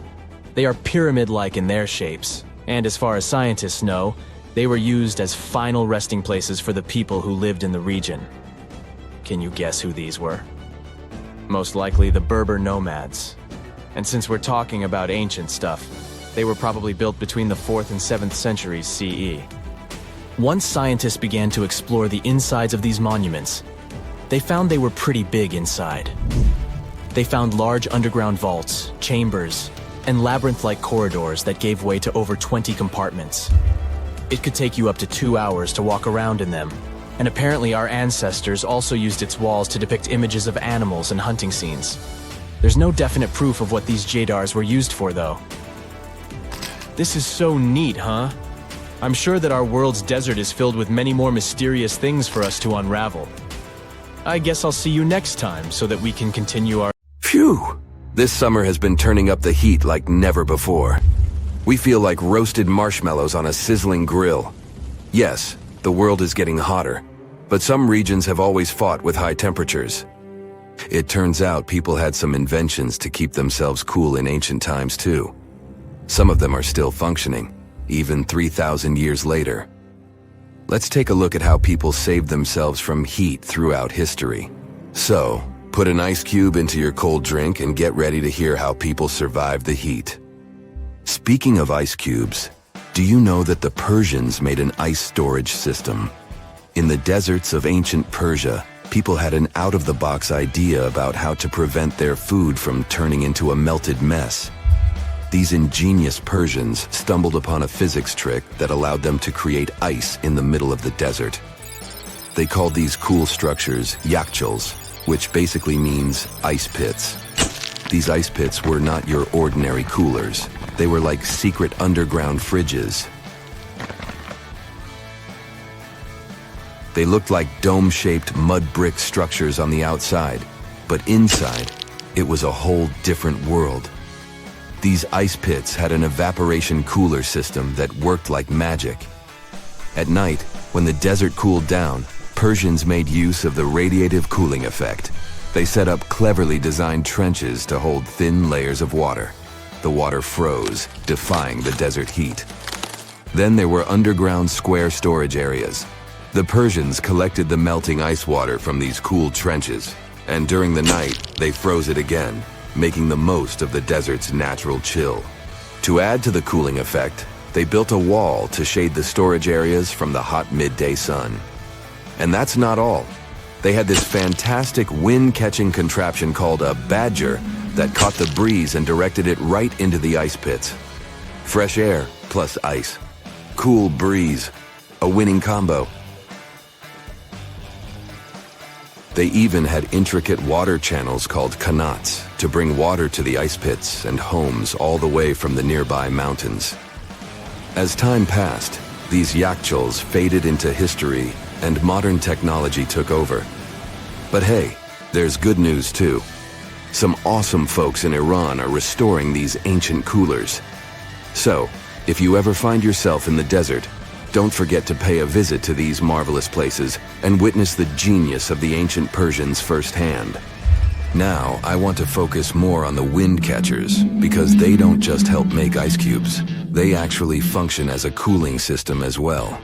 [SPEAKER 4] They are pyramid-like in their shapes, and as far as scientists know, they were used as final resting places for the people who lived in the region. Can you guess who these were? Most likely the Berber nomads. And since we're talking about ancient stuff, they were probably built between the 4th and 7th centuries CE. Once scientists began to explore the insides of these monuments, they found they were pretty big inside. They found large underground vaults, chambers, and labyrinth-like corridors that gave way to over 20 compartments. It could take you up to 2 hours to walk around in them, and apparently our ancestors also used its walls to depict images of animals and hunting scenes. There's no definite proof of what these jedars were used for, though. This is so neat, huh? I'm sure that our world's desert is filled with many more mysterious things for us to unravel. I guess I'll see you next time so that we can continue our...
[SPEAKER 3] Phew! This summer has been turning up the heat like never before. We feel like roasted marshmallows on a sizzling grill. Yes, the world is getting hotter, but some regions have always fought with high temperatures. It turns out people had some inventions to keep themselves cool in ancient times too. Some of them are still functioning, even 3,000 years later. Let's take a look at how people saved themselves from heat throughout history. So, put an ice cube into your cold drink and get ready to hear how people survived the heat. Speaking of ice cubes, do you know that the Persians made an ice storage system? In the deserts of ancient Persia, people had an out-of-the-box idea about how to prevent their food from turning into a melted mess. These ingenious Persians stumbled upon a physics trick that allowed them to create ice in the middle of the desert. They called these cool structures yakhchals, which basically means ice pits. These ice pits were not your ordinary coolers. They were like secret underground fridges. They looked like dome-shaped mud brick structures on the outside, but inside, it was a whole different world. These ice pits had an evaporation cooler system that worked like magic. At night, when the desert cooled down, Persians made use of the radiative cooling effect. They set up cleverly designed trenches to hold thin layers of water. The water froze, defying the desert heat. Then there were underground square storage areas. The Persians collected the melting ice water from these cool trenches, and during the night, they froze it again, making the most of the desert's natural chill. To add to the cooling effect, they built a wall to shade the storage areas from the hot midday sun. And that's not all. They had this fantastic wind-catching contraption called a badger that caught the breeze and directed it right into the ice pits. Fresh air plus ice. Cool breeze. A winning combo. They even had intricate water channels called qanats to bring water to the ice pits and homes all the way from the nearby mountains. As time passed, these yakhchuls faded into history and modern technology took over. But hey, there's good news too. Some awesome folks in Iran are restoring these ancient coolers. So, if you ever find yourself in the desert, don't forget to pay a visit to these marvelous places and witness the genius of the ancient Persians firsthand. Now, I want to focus more on the wind catchers because they don't just help make ice cubes. They actually function as a cooling system as well.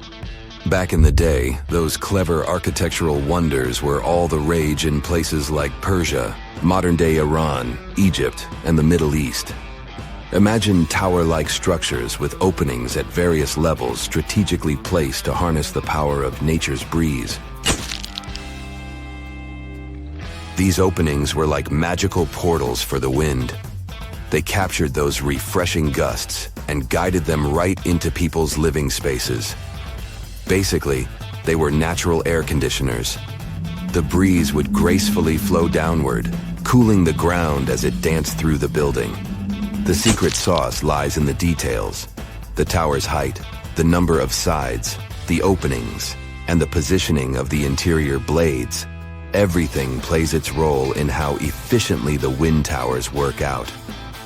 [SPEAKER 3] Back in the day, those clever architectural wonders were all the rage in places like Persia, modern-day Iran, Egypt, and the Middle East. Imagine tower-like structures with openings at various levels strategically placed to harness the power of nature's breeze. These openings were like magical portals for the wind. They captured those refreshing gusts and guided them right into people's living spaces. Basically, they were natural air conditioners. The breeze would gracefully flow downward, cooling the ground as it danced through the building. The secret sauce lies in the details: the tower's height, the number of sides, the openings, and the positioning of the interior blades. Everything plays its role in how efficiently the wind towers work out.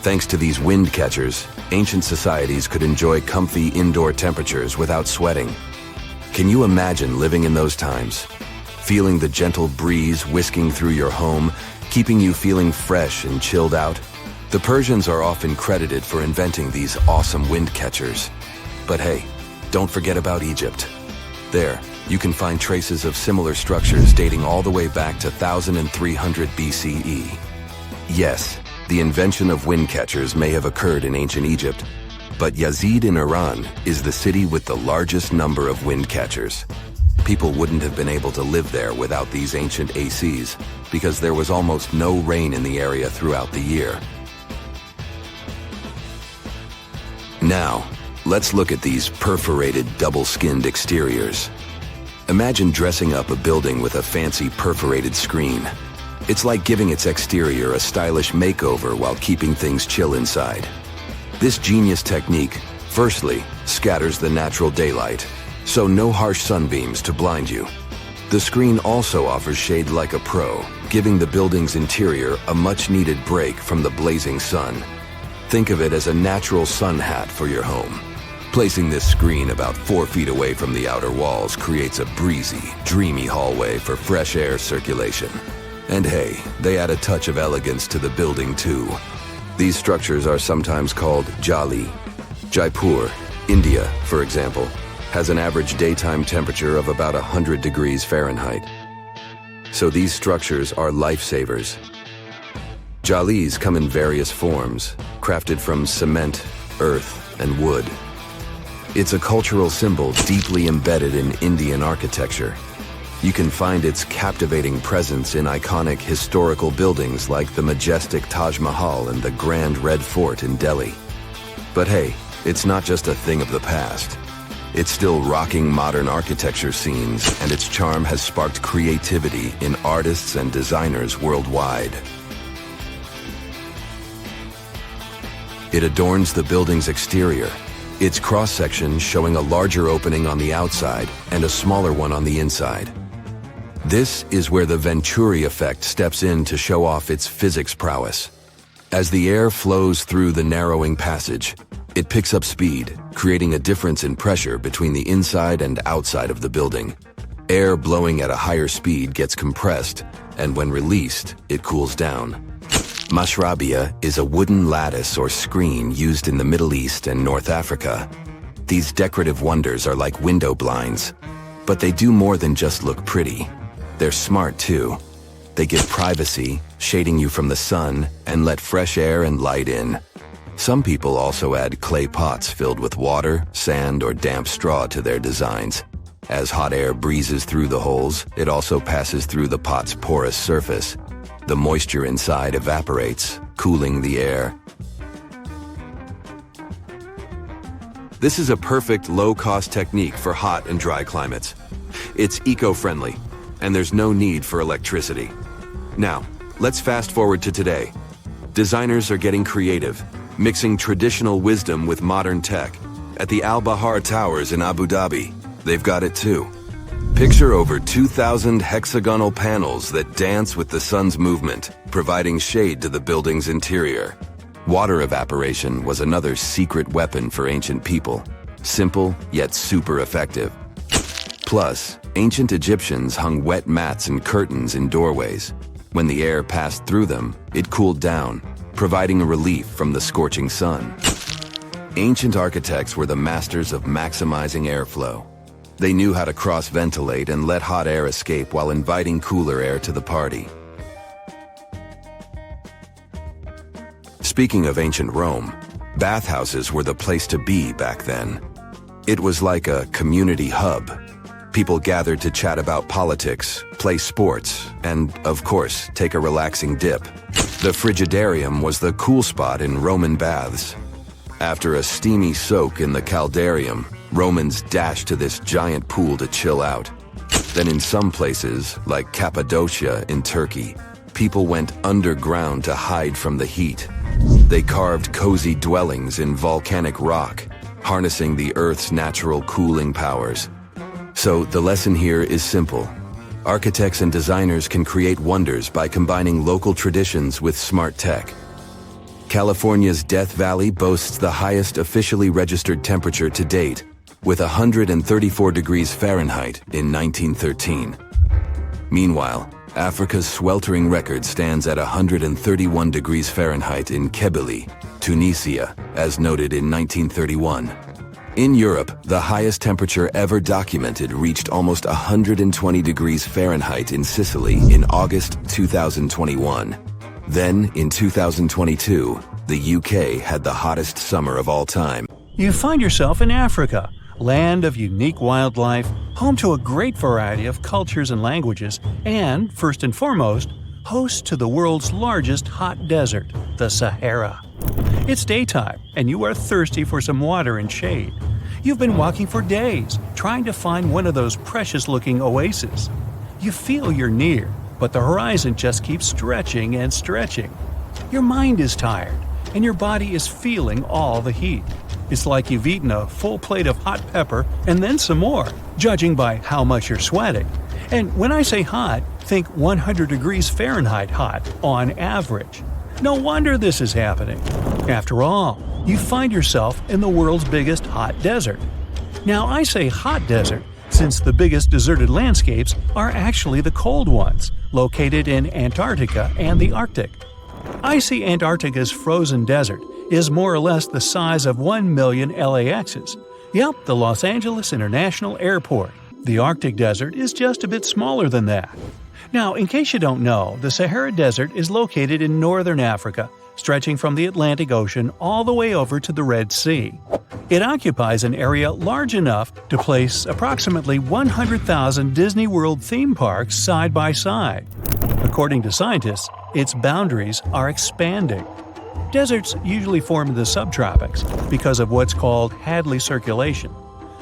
[SPEAKER 3] Thanks to these wind catchers, ancient societies could enjoy comfy indoor temperatures without sweating. Can you imagine living in those times? Feeling the gentle breeze whisking through your home, keeping you feeling fresh and chilled out? The Persians are often credited for inventing these awesome wind catchers. But hey, don't forget about Egypt. There, you can find traces of similar structures dating all the way back to 1300 BCE. Yes, the invention of wind catchers may have occurred in ancient Egypt, but Yazid in Iran is the city with the largest number of wind catchers. People wouldn't have been able to live there without these ancient ACs because there was almost no rain in the area throughout the year. Now, let's look at these perforated double-skinned exteriors. Imagine dressing up a building with a fancy perforated screen. It's like giving its exterior a stylish makeover while keeping things chill inside. This genius technique, firstly, scatters the natural daylight, so no harsh sunbeams to blind you. The screen also offers shade like a pro, giving the building's interior a much-needed break from the blazing sun. Think of it as a natural sun hat for your home. Placing this screen about 4 feet away from the outer walls creates a breezy, dreamy hallway for fresh air circulation. And hey, they add a touch of elegance to the building too. These structures are sometimes called jali. Jaipur, India, for example, has an average daytime temperature of about 100 degrees Fahrenheit. So these structures are lifesavers. Jalis come in various forms, crafted from cement, earth, and wood. It's a cultural symbol deeply embedded in Indian architecture. You can find its captivating presence in iconic historical buildings like the majestic Taj Mahal and the Grand Red Fort in Delhi. But hey, it's not just a thing of the past. It's still rocking modern architecture scenes, and its charm has sparked creativity in artists and designers worldwide. It adorns the building's exterior, its cross-section showing a larger opening on the outside and a smaller one on the inside. This is where the Venturi effect steps in to show off its physics prowess. As the air flows through the narrowing passage, it picks up speed, creating a difference in pressure between the inside and outside of the building. Air blowing at a higher speed gets compressed, and when released, it cools down. Mashrabia is a wooden lattice or screen used in the Middle East and North Africa. These decorative wonders are like window blinds, but they do more than just look pretty. They're smart too. They give privacy, shading you from the sun, and let fresh air and light in. Some people also add clay pots filled with water, sand, or damp straw to their designs. As hot air breezes through the holes, it also passes through the pot's porous surface. The moisture inside evaporates, cooling the air. This is a perfect low-cost technique for hot and dry climates. It's eco-friendly, and there's no need for electricity. Now, let's fast forward to today. Designers are getting creative, mixing traditional wisdom with modern tech. At the Al Bahar Towers in Abu Dhabi, they've got it too. Picture over 2,000 hexagonal panels that dance with the sun's movement, providing shade to the building's interior. Water evaporation was another secret weapon for ancient people. Simple, yet super effective. Plus, ancient Egyptians hung wet mats and curtains in doorways. When the air passed through them, it cooled down, providing a relief from the scorching sun. Ancient architects were the masters of maximizing airflow. They knew how to cross-ventilate and let hot air escape while inviting cooler air to the party. Speaking of ancient Rome, bathhouses were the place to be back then. It was like a community hub. People gathered to chat about politics, play sports, and, of course, take a relaxing dip. The frigidarium was the cool spot in Roman baths. After a steamy soak in the caldarium, Romans dashed to this giant pool to chill out. Then in some places, like Cappadocia in Turkey, people went underground to hide from the heat. They carved cozy dwellings in volcanic rock, harnessing the Earth's natural cooling powers. So the lesson here is simple. Architects and designers can create wonders by combining local traditions with smart tech. California's Death Valley boasts the highest officially registered temperature to date, with 134 degrees Fahrenheit in 1913. Meanwhile, Africa's sweltering record stands at 131 degrees Fahrenheit in Kebili, Tunisia, as noted in 1931. In Europe, the highest temperature ever documented reached almost 120 degrees Fahrenheit in Sicily in August 2021. Then, in 2022, the UK had the hottest summer of all time.
[SPEAKER 2] You find yourself in Africa, land of unique wildlife, home to a great variety of cultures and languages, and, first and foremost, host to the world's largest hot desert, the Sahara. It's daytime, and you are thirsty for some water and shade. You've been walking for days, trying to find one of those precious-looking oases. You feel you're near, but the horizon just keeps stretching and stretching. Your mind is tired, and your body is feeling all the heat. It's like you've eaten a full plate of hot pepper and then some more, judging by how much you're sweating. And when I say hot, think 100 degrees Fahrenheit hot, on average. No wonder this is happening. After all, you find yourself in the world's biggest hot desert. Now, I say hot desert since the biggest deserted landscapes are actually the cold ones, located in Antarctica and the Arctic. I see Antarctica's frozen desert is more or less the size of 1 million LAXs. Yep, the Los Angeles International Airport. The Arctic desert is just a bit smaller than that. Now, in case you don't know, the Sahara Desert is located in northern Africa, stretching from the Atlantic Ocean all the way over to the Red Sea. It occupies an area large enough to place approximately 100,000 Disney World theme parks side by side. According to scientists, its boundaries are expanding. Deserts usually form in the subtropics because of what's called Hadley circulation.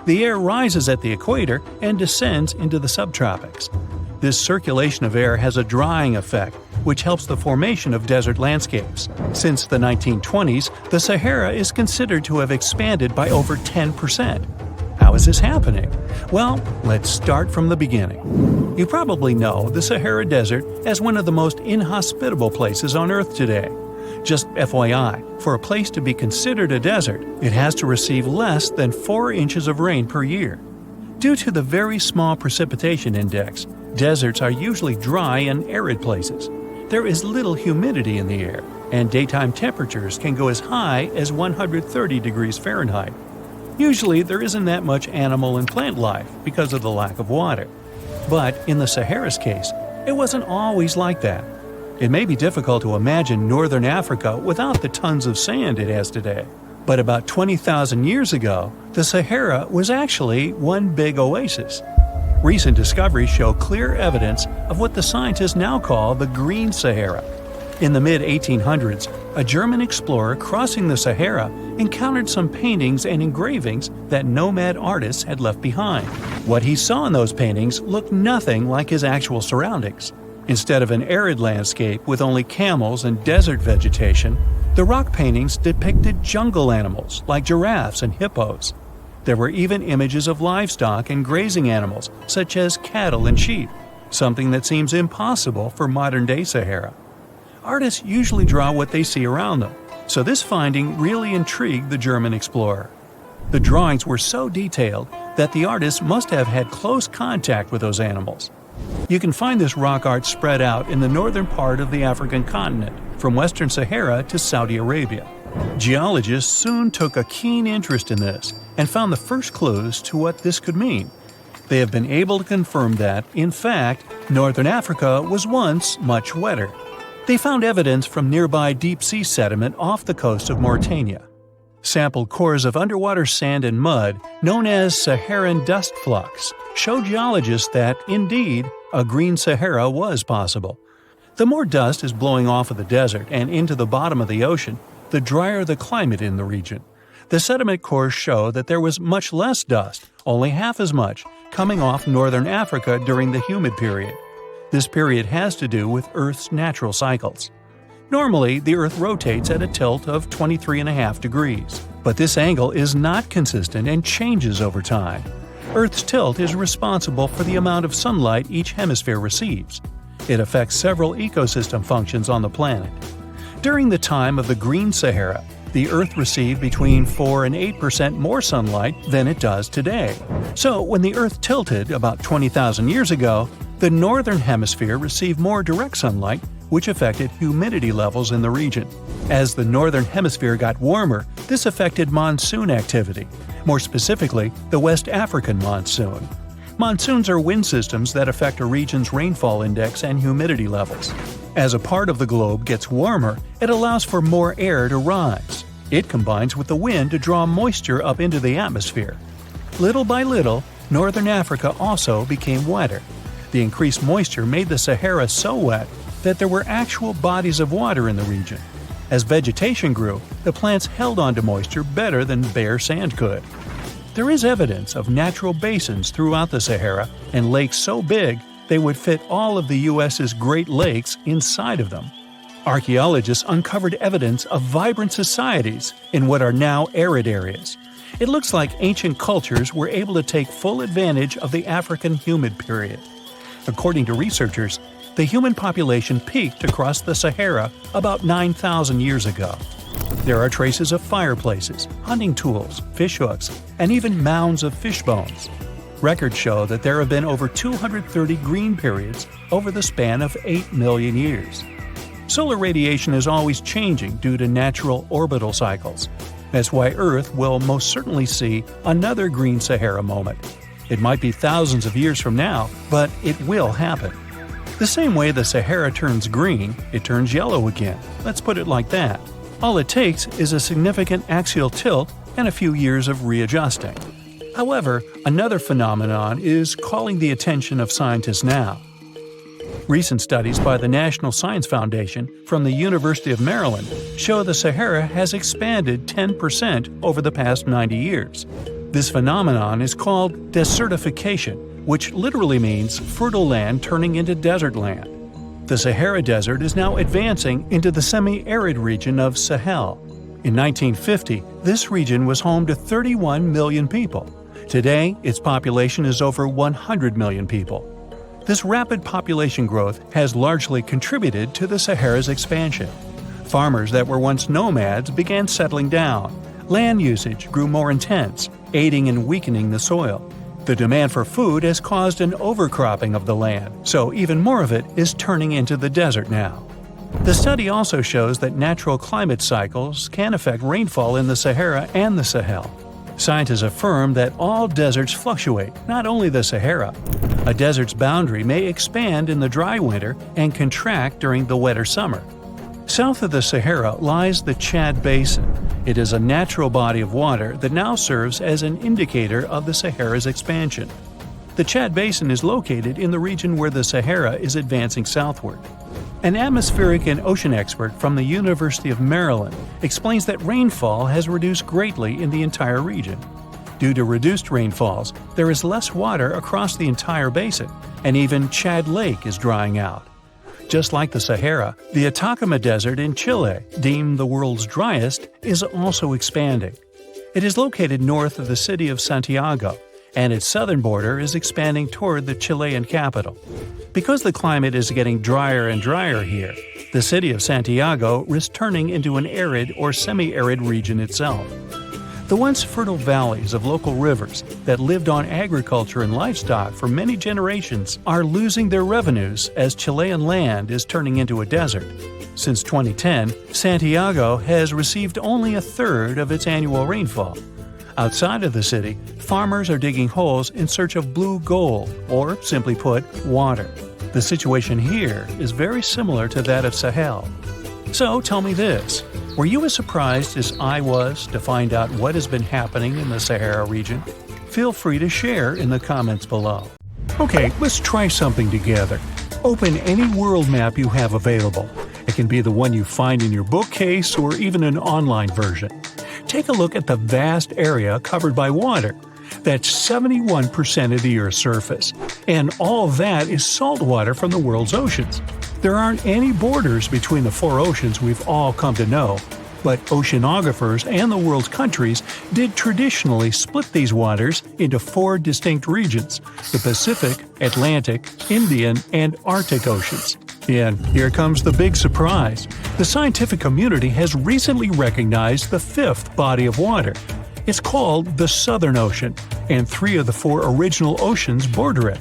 [SPEAKER 2] The air rises at the equator and descends into the subtropics. This circulation of air has a drying effect, which helps the formation of desert landscapes. Since the 1920s, the Sahara is considered to have expanded by over 10%. How is this happening? Well, let's start from the beginning. You probably know the Sahara Desert as one of the most inhospitable places on Earth today. Just FYI, for a place to be considered a desert, it has to receive less than 4 inches of rain per year. Due to the very small precipitation index, deserts are usually dry and arid places. There is little humidity in the air, and daytime temperatures can go as high as 130 degrees Fahrenheit. Usually, there isn't that much animal and plant life because of the lack of water. But in the Sahara's case, it wasn't always like that. It may be difficult to imagine northern Africa without the tons of sand it has today. But about 20,000 years ago, the Sahara was actually one big oasis. Recent discoveries show clear evidence of what the scientists now call the Green Sahara. In the mid-1800s, a German explorer crossing the Sahara encountered some paintings and engravings that nomad artists had left behind. What he saw in those paintings looked nothing like his actual surroundings. Instead of an arid landscape with only camels and desert vegetation, the rock paintings depicted jungle animals like giraffes and hippos. There were even images of livestock and grazing animals such as cattle and sheep, something that seems impossible for modern-day Sahara. Artists usually draw what they see around them, so this finding really intrigued the German explorer. The drawings were so detailed that the artists must have had close contact with those animals. You can find this rock art spread out in the northern part of the African continent, from western Sahara to Saudi Arabia. Geologists soon took a keen interest in this and found the first clues to what this could mean. They have been able to confirm that, in fact, northern Africa was once much wetter. They found evidence from nearby deep-sea sediment off the coast of Mauritania. Sampled cores of underwater sand and mud, known as Saharan dust flux, showed geologists that, indeed, a green Sahara was possible. The more dust is blowing off of the desert and into the bottom of the ocean, the drier the climate in the region. The sediment cores show that there was much less dust, only half as much, coming off northern Africa during the humid period. This period has to do with Earth's natural cycles. Normally, the Earth rotates at a tilt of 23.5 degrees, but this angle is not consistent and changes over time. Earth's tilt is responsible for the amount of sunlight each hemisphere receives. It affects several ecosystem functions on the planet. During the time of the Green Sahara, the Earth received between 4 and 8% more sunlight than it does today. So, when the Earth tilted about 20,000 years ago, the northern hemisphere received more direct sunlight, which affected humidity levels in the region. As the northern hemisphere got warmer, this affected monsoon activity, more specifically, the West African monsoon. Monsoons are wind systems that affect a region's rainfall index and humidity levels. As a part of the globe gets warmer, it allows for more air to rise. It combines with the wind to draw moisture up into the atmosphere. Little by little, northern Africa also became wetter. The increased moisture made the Sahara so wet that there were actual bodies of water in the region. As vegetation grew, the plants held onto moisture better than bare sand could. There is evidence of natural basins throughout the Sahara and lakes so big they would fit all of the U.S.'s Great Lakes inside of them. Archaeologists uncovered evidence of vibrant societies in what are now arid areas. It looks like ancient cultures were able to take full advantage of the African humid period. According to researchers, the human population peaked across the Sahara about 9,000 years ago. There are traces of fireplaces, hunting tools, fishhooks, and even mounds of fish bones. Records show that there have been over 230 green periods over the span of 8 million years. Solar radiation is always changing due to natural orbital cycles. That's why Earth will most certainly see another green Sahara moment. It might be thousands of years from now, but it will happen. The same way the Sahara turns green, it turns yellow again. Let's put it like that. All it takes is a significant axial tilt and a few years of readjusting. However, another phenomenon is calling the attention of scientists now. Recent studies by the National Science Foundation from the University of Maryland show the Sahara has expanded 10% over the past 90 years. This phenomenon is called desertification, which literally means fertile land turning into desert land. The Sahara Desert is now advancing into the semi-arid region of Sahel. In 1950, this region was home to 31 million people. Today, its population is over 100 million people. This rapid population growth has largely contributed to the Sahara's expansion. Farmers that were once nomads began settling down. Land usage grew more intense, aiding in weakening the soil. The demand for food has caused an overcropping of the land, so even more of it is turning into the desert now. The study also shows that natural climate cycles can affect rainfall in the Sahara and the Sahel. Scientists affirm that all deserts fluctuate, not only the Sahara. A desert's boundary may expand in the dry winter and contract during the wetter summer. South of the Sahara lies the Chad Basin. It is a natural body of water that now serves as an indicator of the Sahara's expansion. The Chad Basin is located in the region where the Sahara is advancing southward. An atmospheric and ocean expert from the University of Maryland explains that rainfall has reduced greatly in the entire region. Due to reduced rainfalls, there is less water across the entire basin, and even Chad Lake is drying out. Just like the Sahara, the Atacama Desert in Chile, deemed the world's driest, is also expanding. It is located north of the city of Santiago, and its southern border is expanding toward the Chilean capital. Because the climate is getting drier and drier here, the city of Santiago risks turning into an arid or semi-arid region itself. The once fertile valleys of local rivers that lived on agriculture and livestock for many generations are losing their revenues as Chilean land is turning into a desert. Since 2010, Santiago has received only a third of its annual rainfall. Outside of the city, farmers are digging holes in search of blue gold, or simply put, water. The situation here is very similar to that of Sahel. So tell me this, were you as surprised as I was to find out what has been happening in the Sahara region? Feel free to share in the comments below. Okay, let's try something together. Open any world map you have available. It can be the one you find in your bookcase or even an online version. Take a look at the vast area covered by water. That's 71% of the Earth's surface. And all that is salt water from the world's oceans. There aren't any borders between the four oceans we've all come to know, but oceanographers and the world's countries did traditionally split these waters into four distinct regions: the Pacific, Atlantic, Indian, and Arctic Oceans. And here comes the big surprise. The scientific community has recently recognized the fifth body of water. It's called the Southern Ocean, and three of the four original oceans border it.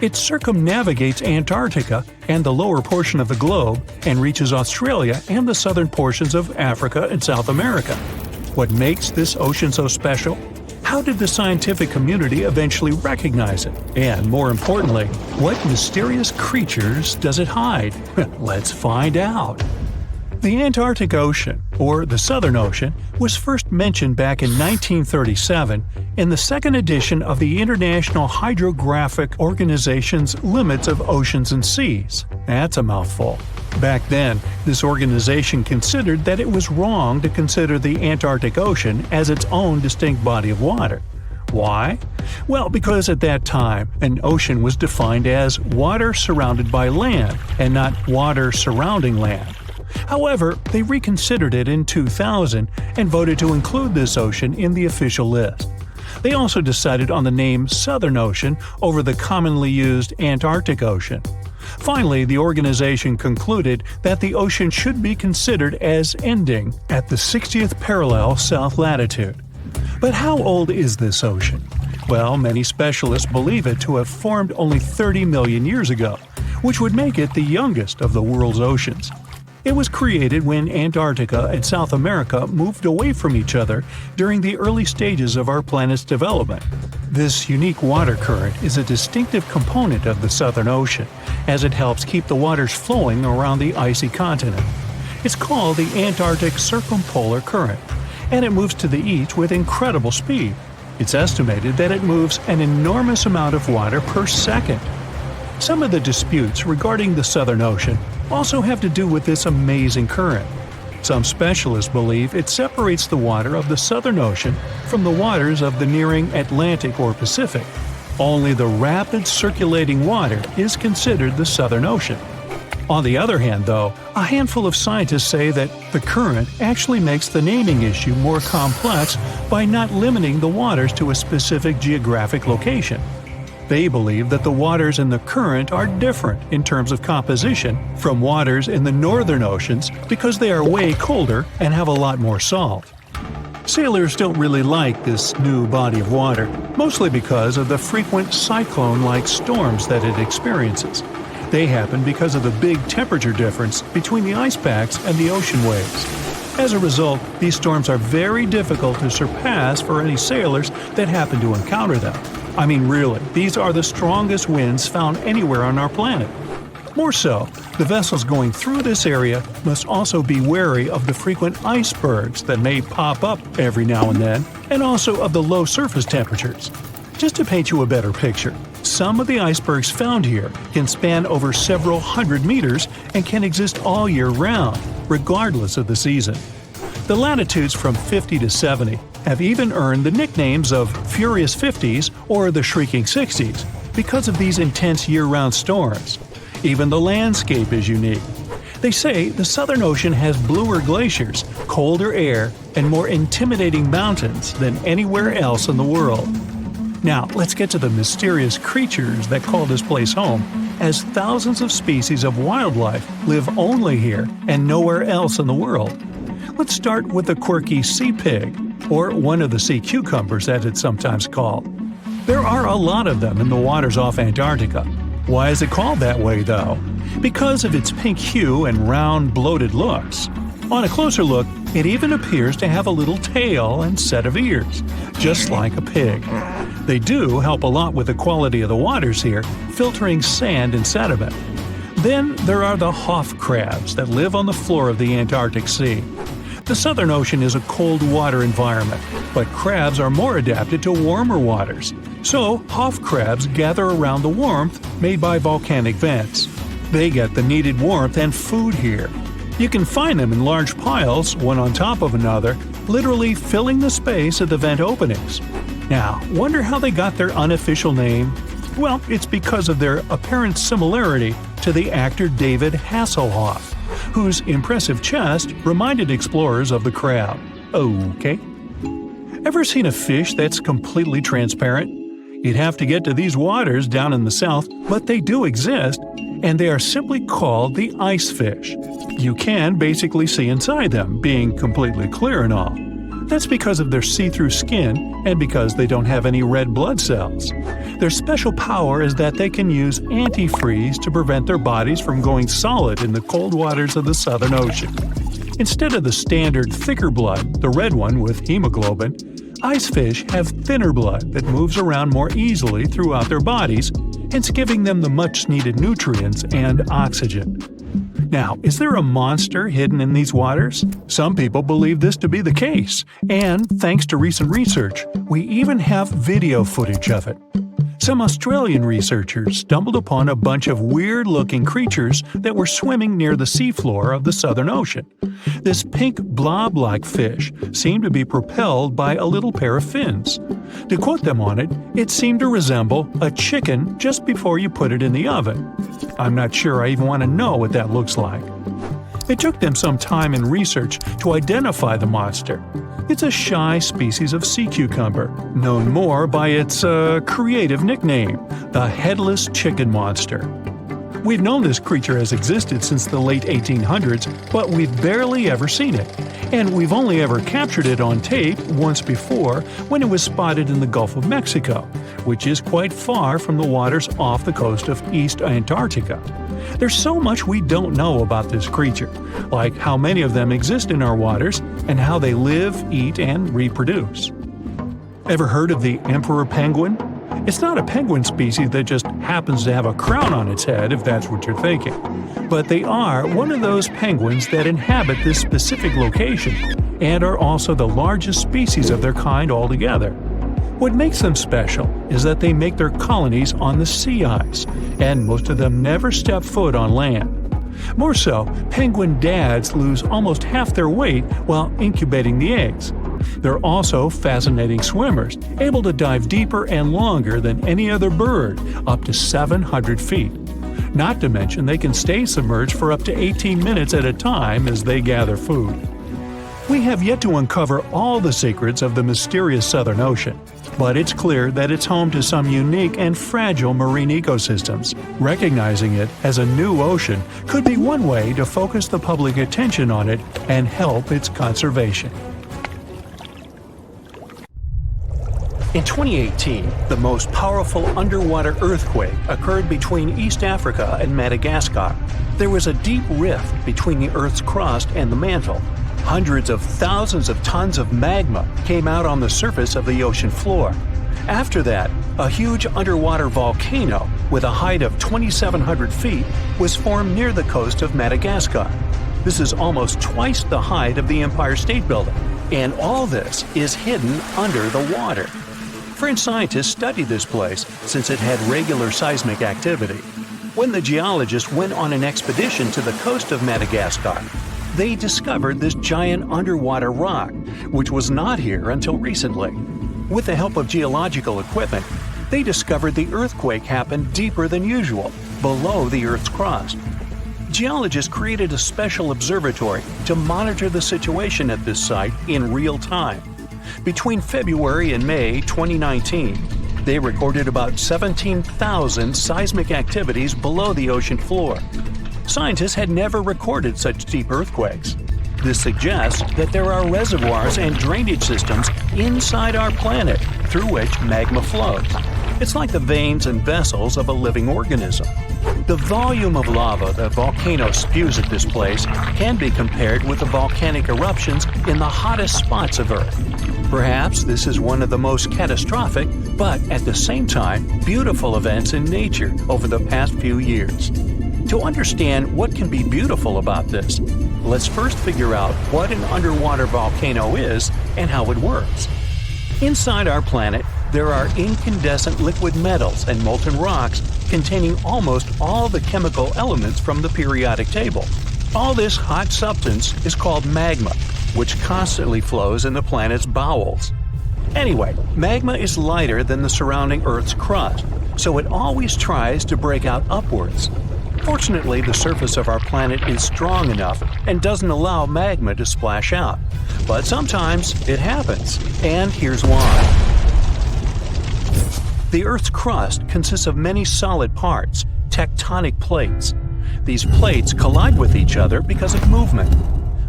[SPEAKER 2] It circumnavigates Antarctica and the lower portion of the globe and reaches Australia and the southern portions of Africa and South America. What makes this ocean so special? How did the scientific community eventually recognize it? And more importantly, what mysterious creatures does it hide? Let's find out. The Antarctic Ocean, or the Southern Ocean, was first mentioned back in 1937 in the second edition of the International Hydrographic Organization's Limits of Oceans and Seas. That's a mouthful. Back then, this organization considered that it was wrong to consider the Antarctic Ocean as its own distinct body of water. Why? Well, because at that time, an ocean was defined as water surrounded by land, and not water surrounding land. However, they reconsidered it in 2000 and voted to include this ocean in the official list. They also decided on the name Southern Ocean over the commonly used Antarctic Ocean. Finally, the organization concluded that the ocean should be considered as ending at the 60th parallel south latitude. But how old is this ocean? Well, many specialists believe it to have formed only 30 million years ago, which would make it the youngest of the world's oceans. It was created when Antarctica and South America moved away from each other during the early stages of our planet's development. This unique water current is a distinctive component of the Southern Ocean, as it helps keep the waters flowing around the icy continent. It's called the Antarctic Circumpolar Current, and it moves to the east with incredible speed. It's estimated that it moves an enormous amount of water per second. Some of the disputes regarding the Southern Ocean also have to do with this amazing current. Some specialists believe it separates the water of the Southern Ocean from the waters of the nearing Atlantic or Pacific. Only the rapid circulating water is considered the Southern Ocean. On the other hand, though, a handful of scientists say that the current actually makes the naming issue more complex by not limiting the waters to a specific geographic location. They believe that the waters in the current are different in terms of composition from waters in the northern oceans because they are way colder and have a lot more salt. Sailors don't really like this new body of water, mostly because of the frequent cyclone-like storms that it experiences. They happen because of the big temperature difference between the ice packs and the ocean waves. As a result, these storms are very difficult to surpass for any sailors that happen to encounter them. I mean, really, these are the strongest winds found anywhere on our planet. More so, the vessels going through this area must also be wary of the frequent icebergs that may pop up every now and then, and also of the low surface temperatures. Just to paint you a better picture, Some of the icebergs found here can span over several hundred meters and can exist all year round, regardless of the season. The latitudes from 50 to 70 have even earned the nicknames of Furious 50s or the Shrieking 60s because of these intense year-round storms. Even the landscape is unique. They say the Southern Ocean has bluer glaciers, colder air, and more intimidating mountains than anywhere else in the world. Now, let's get to the mysterious creatures that call this place home, as thousands of species of wildlife live only here and nowhere else in the world. Let's start with the quirky sea pig, or one of the sea cucumbers as it's sometimes called. There are a lot of them in the waters off Antarctica. Why is it called that way, though? Because of its pink hue and round, bloated looks. On a closer look, it even appears to have a little tail and set of ears, just like a pig. They do help a lot with the quality of the waters here, filtering sand and sediment. Then there are the Hoff crabs that live on the floor of the Antarctic Sea. The Southern Ocean is a cold water environment, but crabs are more adapted to warmer waters. So, Hoff crabs gather around the warmth made by volcanic vents. They get the needed warmth and food here. You can find them in large piles, one on top of another, literally filling the space at the vent openings. Now, wonder how they got their unofficial name? Well, it's because of their apparent similarity to the actor David Hasselhoff, whose impressive chest reminded explorers of the crab. Okay. Ever seen a fish that's completely transparent? You'd have to get to these waters down in the south, but they do exist, and they are simply called the ice fish. You can basically see inside them, being completely clear and all. That's because of their see-through skin and because they don't have any red blood cells. Their special power is that they can use antifreeze to prevent their bodies from going solid in the cold waters of the Southern Ocean. Instead of the standard thicker blood, the red one with hemoglobin, ice fish have thinner blood that moves around more easily throughout their bodies, hence giving them the much-needed nutrients and oxygen. Now, is there a monster hidden in these waters? Some people believe this to be the case, and thanks to recent research, we even have video footage of it. Some Australian researchers stumbled upon a bunch of weird-looking creatures that were swimming near the seafloor of the Southern Ocean. This pink blob-like fish seemed to be propelled by a little pair of fins. To quote them on it, it seemed to resemble a chicken just before you put it in the oven. I'm not sure I even want to know what that looks like. It took them some time and research to identify the monster. It's a shy species of sea cucumber, known more by its creative nickname, the headless chicken monster. We've known this creature has existed since the late 1800s, but we've barely ever seen it. And we've only ever captured it on tape once before when it was spotted in the Gulf of Mexico, which is quite far from the waters off the coast of East Antarctica. There's so much we don't know about this creature, like how many of them exist in our waters and how they live, eat, and reproduce. Ever heard of the emperor penguin? It's not a penguin species that just happens to have a crown on its head, if that's what you're thinking. But they are one of those penguins that inhabit this specific location and are also the largest species of their kind altogether. What makes them special is that they make their colonies on the sea ice, and most of them never step foot on land. More so, penguin dads lose almost half their weight while incubating the eggs. They're also fascinating swimmers, able to dive deeper and longer than any other bird, up to 700 feet. Not to mention they can stay submerged for up to 18 minutes at a time as they gather food. We have yet to uncover all the secrets of the mysterious Southern Ocean, but it's clear that it's home to some unique and fragile marine ecosystems. Recognizing it as a new ocean could be one way to focus the public attention on it and help its conservation. In 2018, the most powerful underwater earthquake occurred between East Africa and Madagascar. There was a deep rift between the Earth's crust and the mantle. Hundreds of thousands of tons of magma came out on the surface of the ocean floor. After that, a huge underwater volcano with a height of 2,700 feet was formed near the coast of Madagascar. This is almost twice the height of the Empire State Building, and all this is hidden under the water. French scientists studied this place since it had regular seismic activity. When the geologists went on an expedition to the coast of Madagascar, they discovered this giant underwater rock, which was not here until recently. With the help of geological equipment, they discovered the earthquake happened deeper than usual, below the Earth's crust. Geologists created a special observatory to monitor the situation at this site in real time. Between February and May 2019, they recorded about 17,000 seismic activities below the ocean floor. Scientists had never recorded such deep earthquakes. This suggests that there are reservoirs and drainage systems inside our planet through which magma flows. It's like the veins and vessels of a living organism. The volume of lava the volcano spews at this place can be compared with the volcanic eruptions in the hottest spots of Earth. Perhaps this is one of the most catastrophic, but at the same time, beautiful events in nature over the past few years. To understand what can be beautiful about this, let's first figure out what an underwater volcano is and how it works. Inside our planet, there are incandescent liquid metals and molten rocks containing almost all the chemical elements from the periodic table. All this hot substance is called magma, which constantly flows in the planet's bowels. Anyway, magma is lighter than the surrounding Earth's crust, so it always tries to break out upwards. Fortunately, the surface of our planet is strong enough and doesn't allow magma to splash out. But sometimes it happens, and here's why. The Earth's crust consists of many solid parts, tectonic plates. These plates collide with each other because of movement.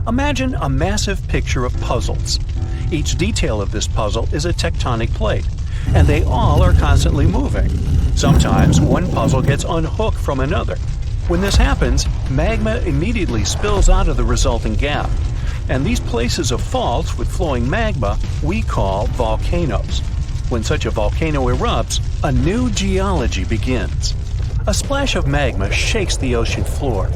[SPEAKER 2] Imagine a massive picture of puzzles. Each detail of this puzzle is a tectonic plate, and they all are constantly moving. Sometimes one puzzle gets unhooked from another. When this happens, magma immediately spills out of the resulting gap. And these places of faults with flowing magma we call volcanoes. When such a volcano erupts, a new geology begins. A splash of magma shakes the ocean floor.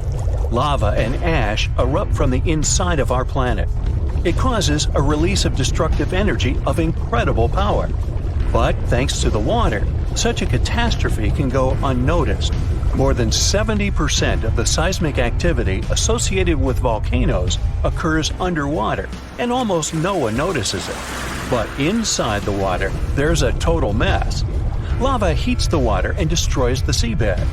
[SPEAKER 2] Lava and ash erupt from the inside of our planet. It causes a release of destructive energy of incredible power. But thanks to the water, such a catastrophe can go unnoticed. More than 70% of the seismic activity associated with volcanoes occurs underwater, and almost no one notices it. But inside the water, there's a total mess. Lava heats the water and destroys the seabed.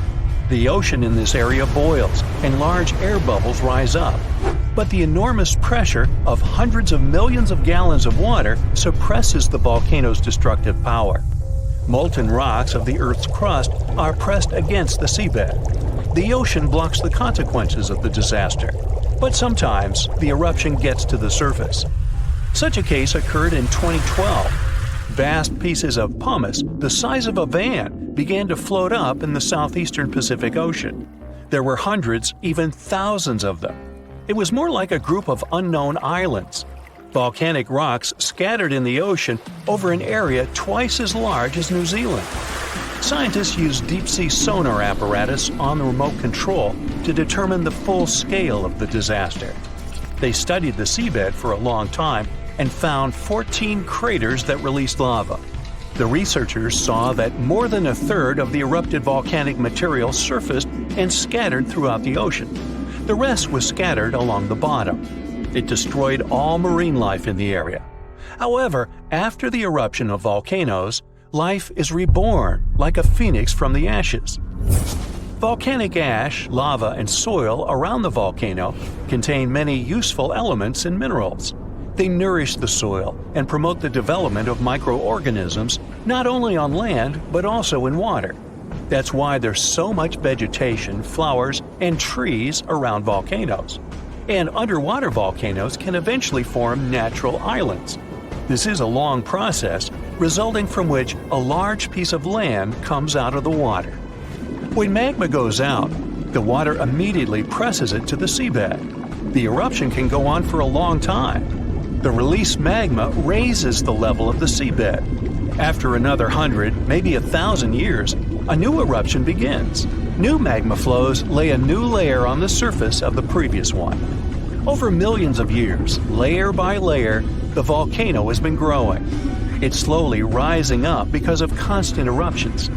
[SPEAKER 2] The ocean in this area boils, and large air bubbles rise up. But the enormous pressure of hundreds of millions of gallons of water suppresses the volcano's destructive power. Molten rocks of the Earth's crust are pressed against the seabed. The ocean blocks the consequences of the disaster, but sometimes the eruption gets to the surface. Such a case occurred in 2012. Vast pieces of pumice, the size of a van, began to float up in the southeastern Pacific Ocean. There were hundreds, even thousands of them. It was more like a group of unknown islands. Volcanic rocks scattered in the ocean over an area twice as large as New Zealand. Scientists used deep-sea sonar apparatus on the remote control to determine the full scale of the disaster. They studied the seabed for a long time and found 14 craters that released lava. The researchers saw that more than a third of the erupted volcanic material surfaced and scattered throughout the ocean. The rest was scattered along the bottom. It destroyed all marine life in the area. However, after the eruption of volcanoes, life is reborn like a phoenix from the ashes. Volcanic ash, lava, and soil around the volcano contain many useful elements and minerals. They nourish the soil and promote the development of microorganisms not only on land but also in water. That's why there's so much vegetation, flowers, and trees around volcanoes. And underwater volcanoes can eventually form natural islands. This is a long process, resulting from which a large piece of land comes out of the water. When magma goes out, the water immediately presses it to the seabed. The eruption can go on for a long time. The released magma raises the level of the seabed. After another 100, maybe 1,000 years, a new eruption begins. New magma flows lay a new layer on the surface of the previous one. Over millions of years, layer by layer, the volcano has been growing. It's slowly rising up because of constant eruptions.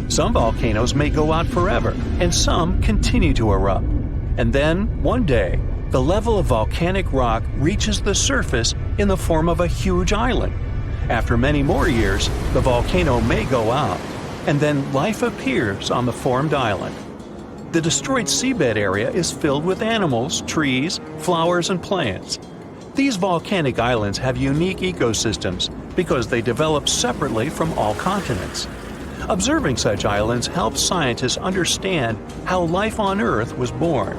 [SPEAKER 2] Some volcanoes may go out forever, and some continue to erupt. And then, one day, the level of volcanic rock reaches the surface in the form of a huge island. After many more years, the volcano may go out, and then life appears on the formed island. The destroyed seabed area is filled with animals, trees, flowers, and plants. These volcanic islands have unique ecosystems because they develop separately from all continents. Observing such islands helps scientists understand how life on Earth was born.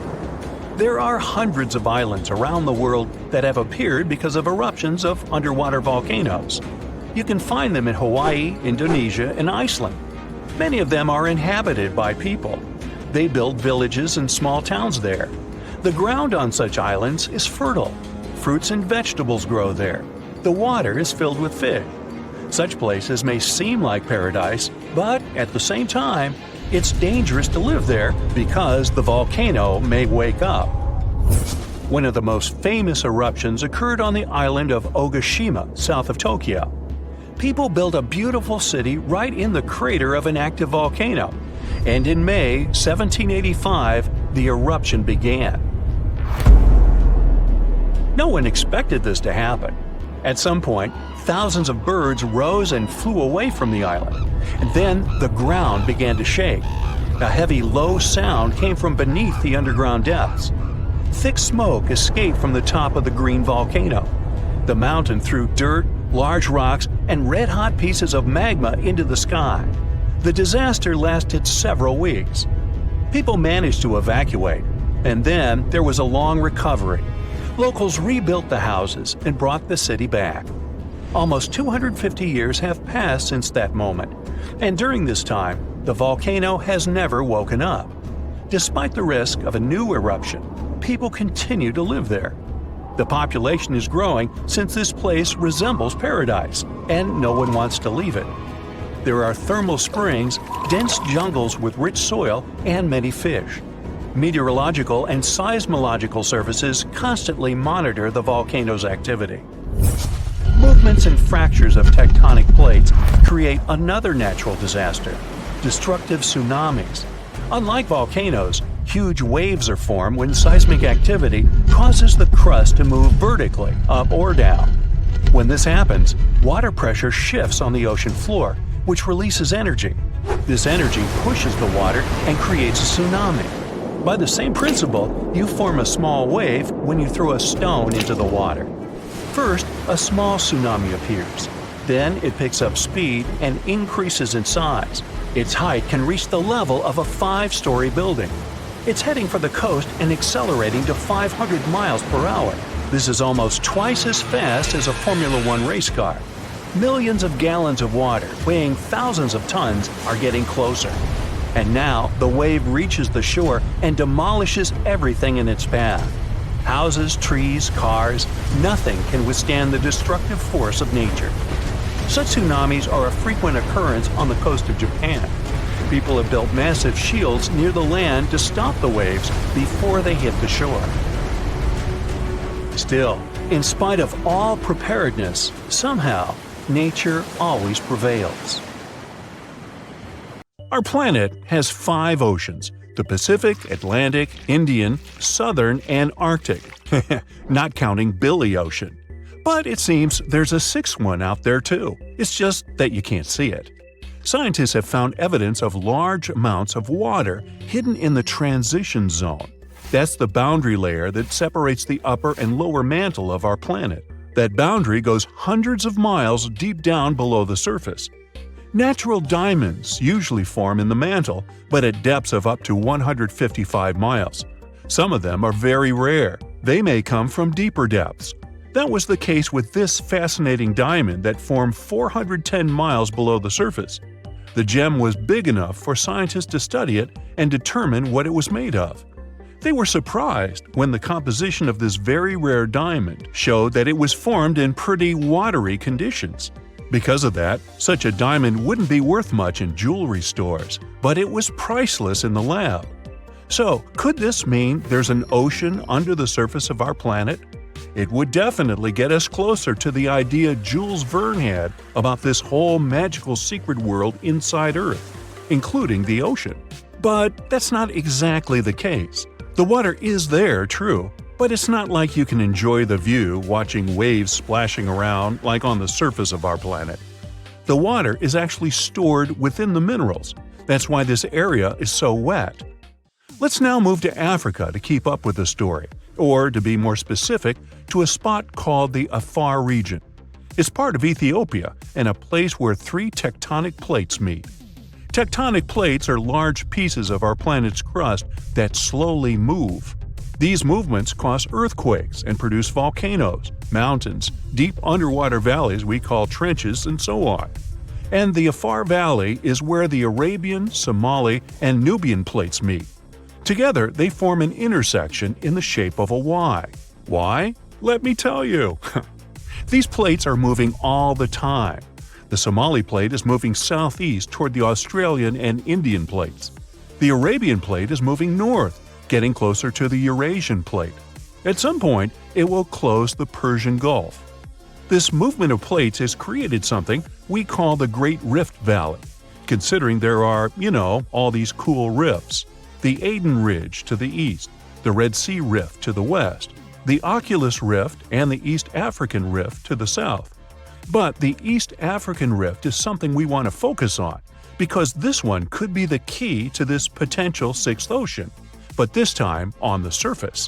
[SPEAKER 2] There are hundreds of islands around the world that have appeared because of eruptions of underwater volcanoes. You can find them in Hawaii, Indonesia, and Iceland. Many of them are inhabited by people. They build villages and small towns there. The ground on such islands is fertile. Fruits and vegetables grow there. The water is filled with fish. Such places may seem like paradise, but at the same time, it's dangerous to live there because the volcano may wake up. One of the most famous eruptions occurred on the island of Ogashima, south of Tokyo. People built a beautiful city right in the crater of an active volcano, and in May 1785, the eruption began. No one expected this to happen. At some point, thousands of birds rose and flew away from the island, and then the ground began to shake. A heavy, low sound came from beneath the underground depths. Thick smoke escaped from the top of the green volcano. The mountain threw dirt, large rocks, and red-hot pieces of magma into the sky. The disaster lasted several weeks. People managed to evacuate, and then there was a long recovery. Locals rebuilt the houses and brought the city back. Almost 250 years have passed since that moment, and during this time, the volcano has never woken up. Despite the risk of a new eruption, people continue to live there. The population is growing since this place resembles paradise, and no one wants to leave it. There are thermal springs, dense jungles with rich soil, and many fish. Meteorological and seismological services constantly monitor the volcano's activity. Movements and fractures of tectonic plates create another natural disaster: destructive tsunamis. Unlike volcanoes, huge waves are formed when seismic activity causes the crust to move vertically, up or down. When this happens, water pressure shifts on the ocean floor, which releases energy. This energy pushes the water and creates a tsunami. By the same principle, you form a small wave when you throw a stone into the water. First, a small tsunami appears. Then it picks up speed and increases in size. Its height can reach the level of a 5-story building. It's heading for the coast and accelerating to 500 miles per hour. This is almost twice as fast as a Formula One race car. Millions of gallons of water, weighing thousands of tons, are getting closer. And now the wave reaches the shore and demolishes everything in its path. Houses, trees, cars, nothing can withstand the destructive force of nature. Such tsunamis are a frequent occurrence on the coast of Japan. People have built massive shields near the land to stop the waves before they hit the shore. Still, in spite of all preparedness, somehow, nature always prevails. Our planet has 5 oceans: the Pacific, Atlantic, Indian, Southern, and Arctic, not counting Billy Ocean. But it seems there's a 6th one out there too. It's just that you can't see it. Scientists have found evidence of large amounts of water hidden in the transition zone. That's the boundary layer that separates the upper and lower mantle of our planet. That boundary goes hundreds of miles deep down below the surface. Natural diamonds usually form in the mantle, but at depths of up to 155 miles. Some of them are very rare. They may come from deeper depths. That was the case with this fascinating diamond that formed 410 miles below the surface. The gem was big enough for scientists to study it and determine what it was made of. They were surprised when the composition of this very rare diamond showed that it was formed in pretty watery conditions. Because of that, such a diamond wouldn't be worth much in jewelry stores, but it was priceless in the lab. So, could this mean there's an ocean under the surface of our planet? It would definitely get us closer to the idea Jules Verne had about this whole magical secret world inside Earth, including the ocean. But that's not exactly the case. The water is there, true, but it's not like you can enjoy the view watching waves splashing around like on the surface of our planet. The water is actually stored within the minerals. That's why this area is so wet. Let's now move to Africa to keep up with the story, or to be more specific, to a spot called the Afar region. It's part of Ethiopia and a place where 3 tectonic plates meet. Tectonic plates are large pieces of our planet's crust that slowly move. These movements cause earthquakes and produce volcanoes, mountains, deep underwater valleys we call trenches, and so on. And the Afar Valley is where the Arabian, Somali, and Nubian plates meet. Together, they form an intersection in the shape of a Y. Why? Let me tell you. These plates are moving all the time. The Somali plate is moving southeast toward the Australian and Indian plates. The Arabian plate is moving north, getting closer to the Eurasian plate. At some point, it will close the Persian Gulf. This movement of plates has created something we call the Great Rift Valley, considering there are, all these cool rifts. The Aden Ridge to the east, the Red Sea Rift to the west, the Oculus Rift and the East African Rift to the south. But the East African Rift is something we want to focus on, because this one could be the key to this potential sixth ocean, but this time on the surface.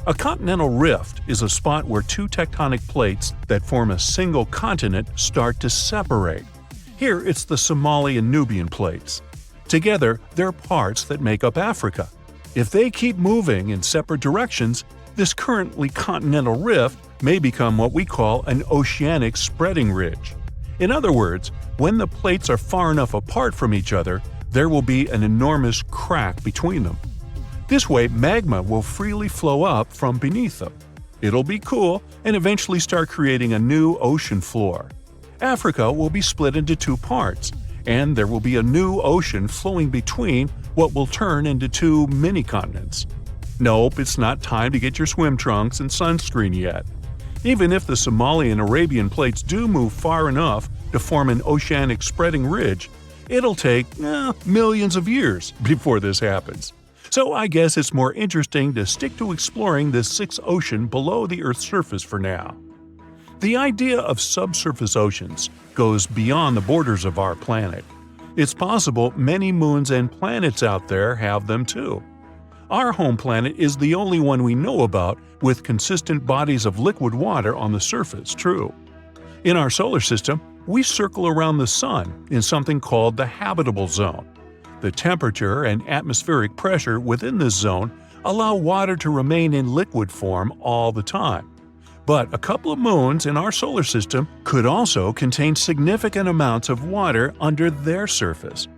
[SPEAKER 2] A continental rift is a spot where 2 tectonic plates that form a single continent start to separate. Here it's the Somali and Nubian plates. Together, they're parts that make up Africa. If they keep moving in separate directions, this currently continental rift may become what we call an oceanic spreading ridge. In other words, when the plates are far enough apart from each other, there will be an enormous crack between them. This way, magma will freely flow up from beneath them. It'll be cool and eventually start creating a new ocean floor. Africa will be split into 2 parts, and there will be a new ocean flowing between what will turn into 2 mini-continents. Nope, it's not time to get your swim trunks and sunscreen yet. Even if the Somali and Arabian plates do move far enough to form an oceanic spreading ridge, it'll take millions of years before this happens. So I guess it's more interesting to stick to exploring this sixth ocean below the Earth's surface for now. The idea of subsurface oceans goes beyond the borders of our planet. It's possible many moons and planets out there have them too. Our home planet is the only one we know about with consistent bodies of liquid water on the surface, true. In our solar system, we circle around the Sun in something called the habitable zone. The temperature and atmospheric pressure within this zone allow water to remain in liquid form all the time. But a couple of moons in our solar system could also contain significant amounts of water under their surface.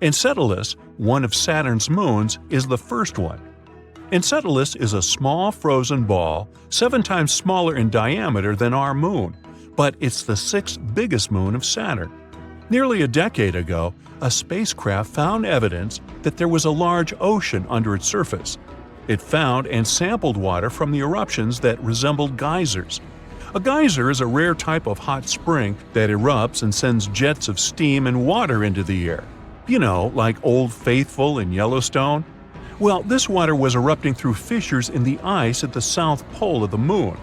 [SPEAKER 2] Enceladus, one of Saturn's moons, is the first one. Enceladus is a small frozen ball 7 times smaller in diameter than our moon, but it's the 6th biggest moon of Saturn. Nearly a decade ago, a spacecraft found evidence that there was a large ocean under its surface. It found and sampled water from the eruptions that resembled geysers. A geyser is a rare type of hot spring that erupts and sends jets of steam and water into the air. Like Old Faithful in Yellowstone? Well, this water was erupting through fissures in the ice at the south pole of the moon.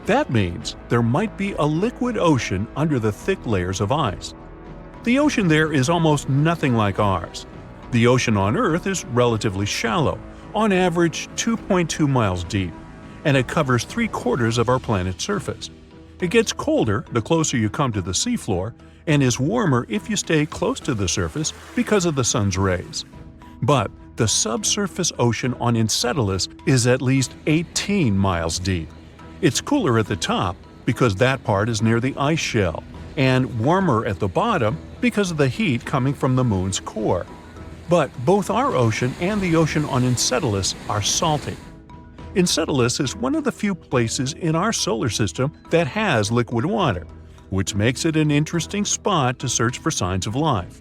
[SPEAKER 2] That means there might be a liquid ocean under the thick layers of ice. The ocean there is almost nothing like ours. The ocean on Earth is relatively shallow, on average 2.2 miles deep, and it covers 3/4 of our planet's surface. It gets colder the closer you come to the seafloor, and is warmer if you stay close to the surface because of the sun's rays. But the subsurface ocean on Enceladus is at least 18 miles deep. It's cooler at the top because that part is near the ice shell, and warmer at the bottom because of the heat coming from the moon's core. But both our ocean and the ocean on Enceladus are salty. Enceladus is one of the few places in our solar system that has liquid water, which makes it an interesting spot to search for signs of life.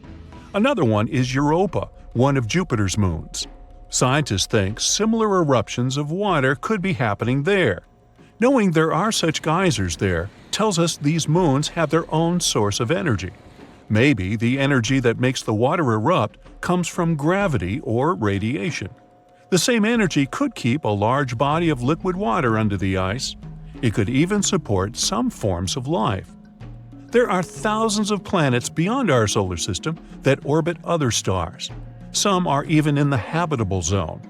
[SPEAKER 2] Another one is Europa, one of Jupiter's moons. Scientists think similar eruptions of water could be happening there. Knowing there are such geysers there tells us these moons have their own source of energy. Maybe the energy that makes the water erupt comes from gravity or radiation. The same energy could keep a large body of liquid water under the ice. It could even support some forms of life. There are thousands of planets beyond our solar system that orbit other stars. Some are even in the habitable zone.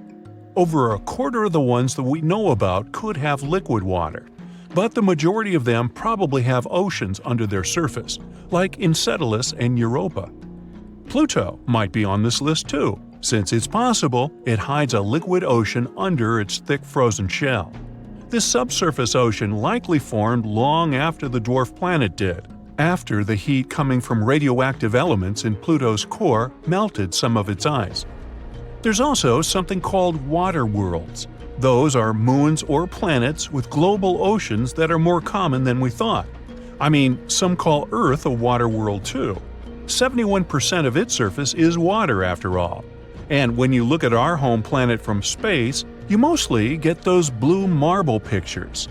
[SPEAKER 2] Over a quarter of the ones that we know about could have liquid water, but the majority of them probably have oceans under their surface, like Enceladus and Europa. Pluto might be on this list too, since it's possible it hides a liquid ocean under its thick frozen shell. This subsurface ocean likely formed long after the dwarf planet did, after the heat coming from radioactive elements in Pluto's core melted some of its ice. There's also something called water worlds. Those are moons or planets with global oceans that are more common than we thought. I mean, some call Earth a water world too. 71% of its surface is water after all. And when you look at our home planet from space, you mostly get those blue marble pictures.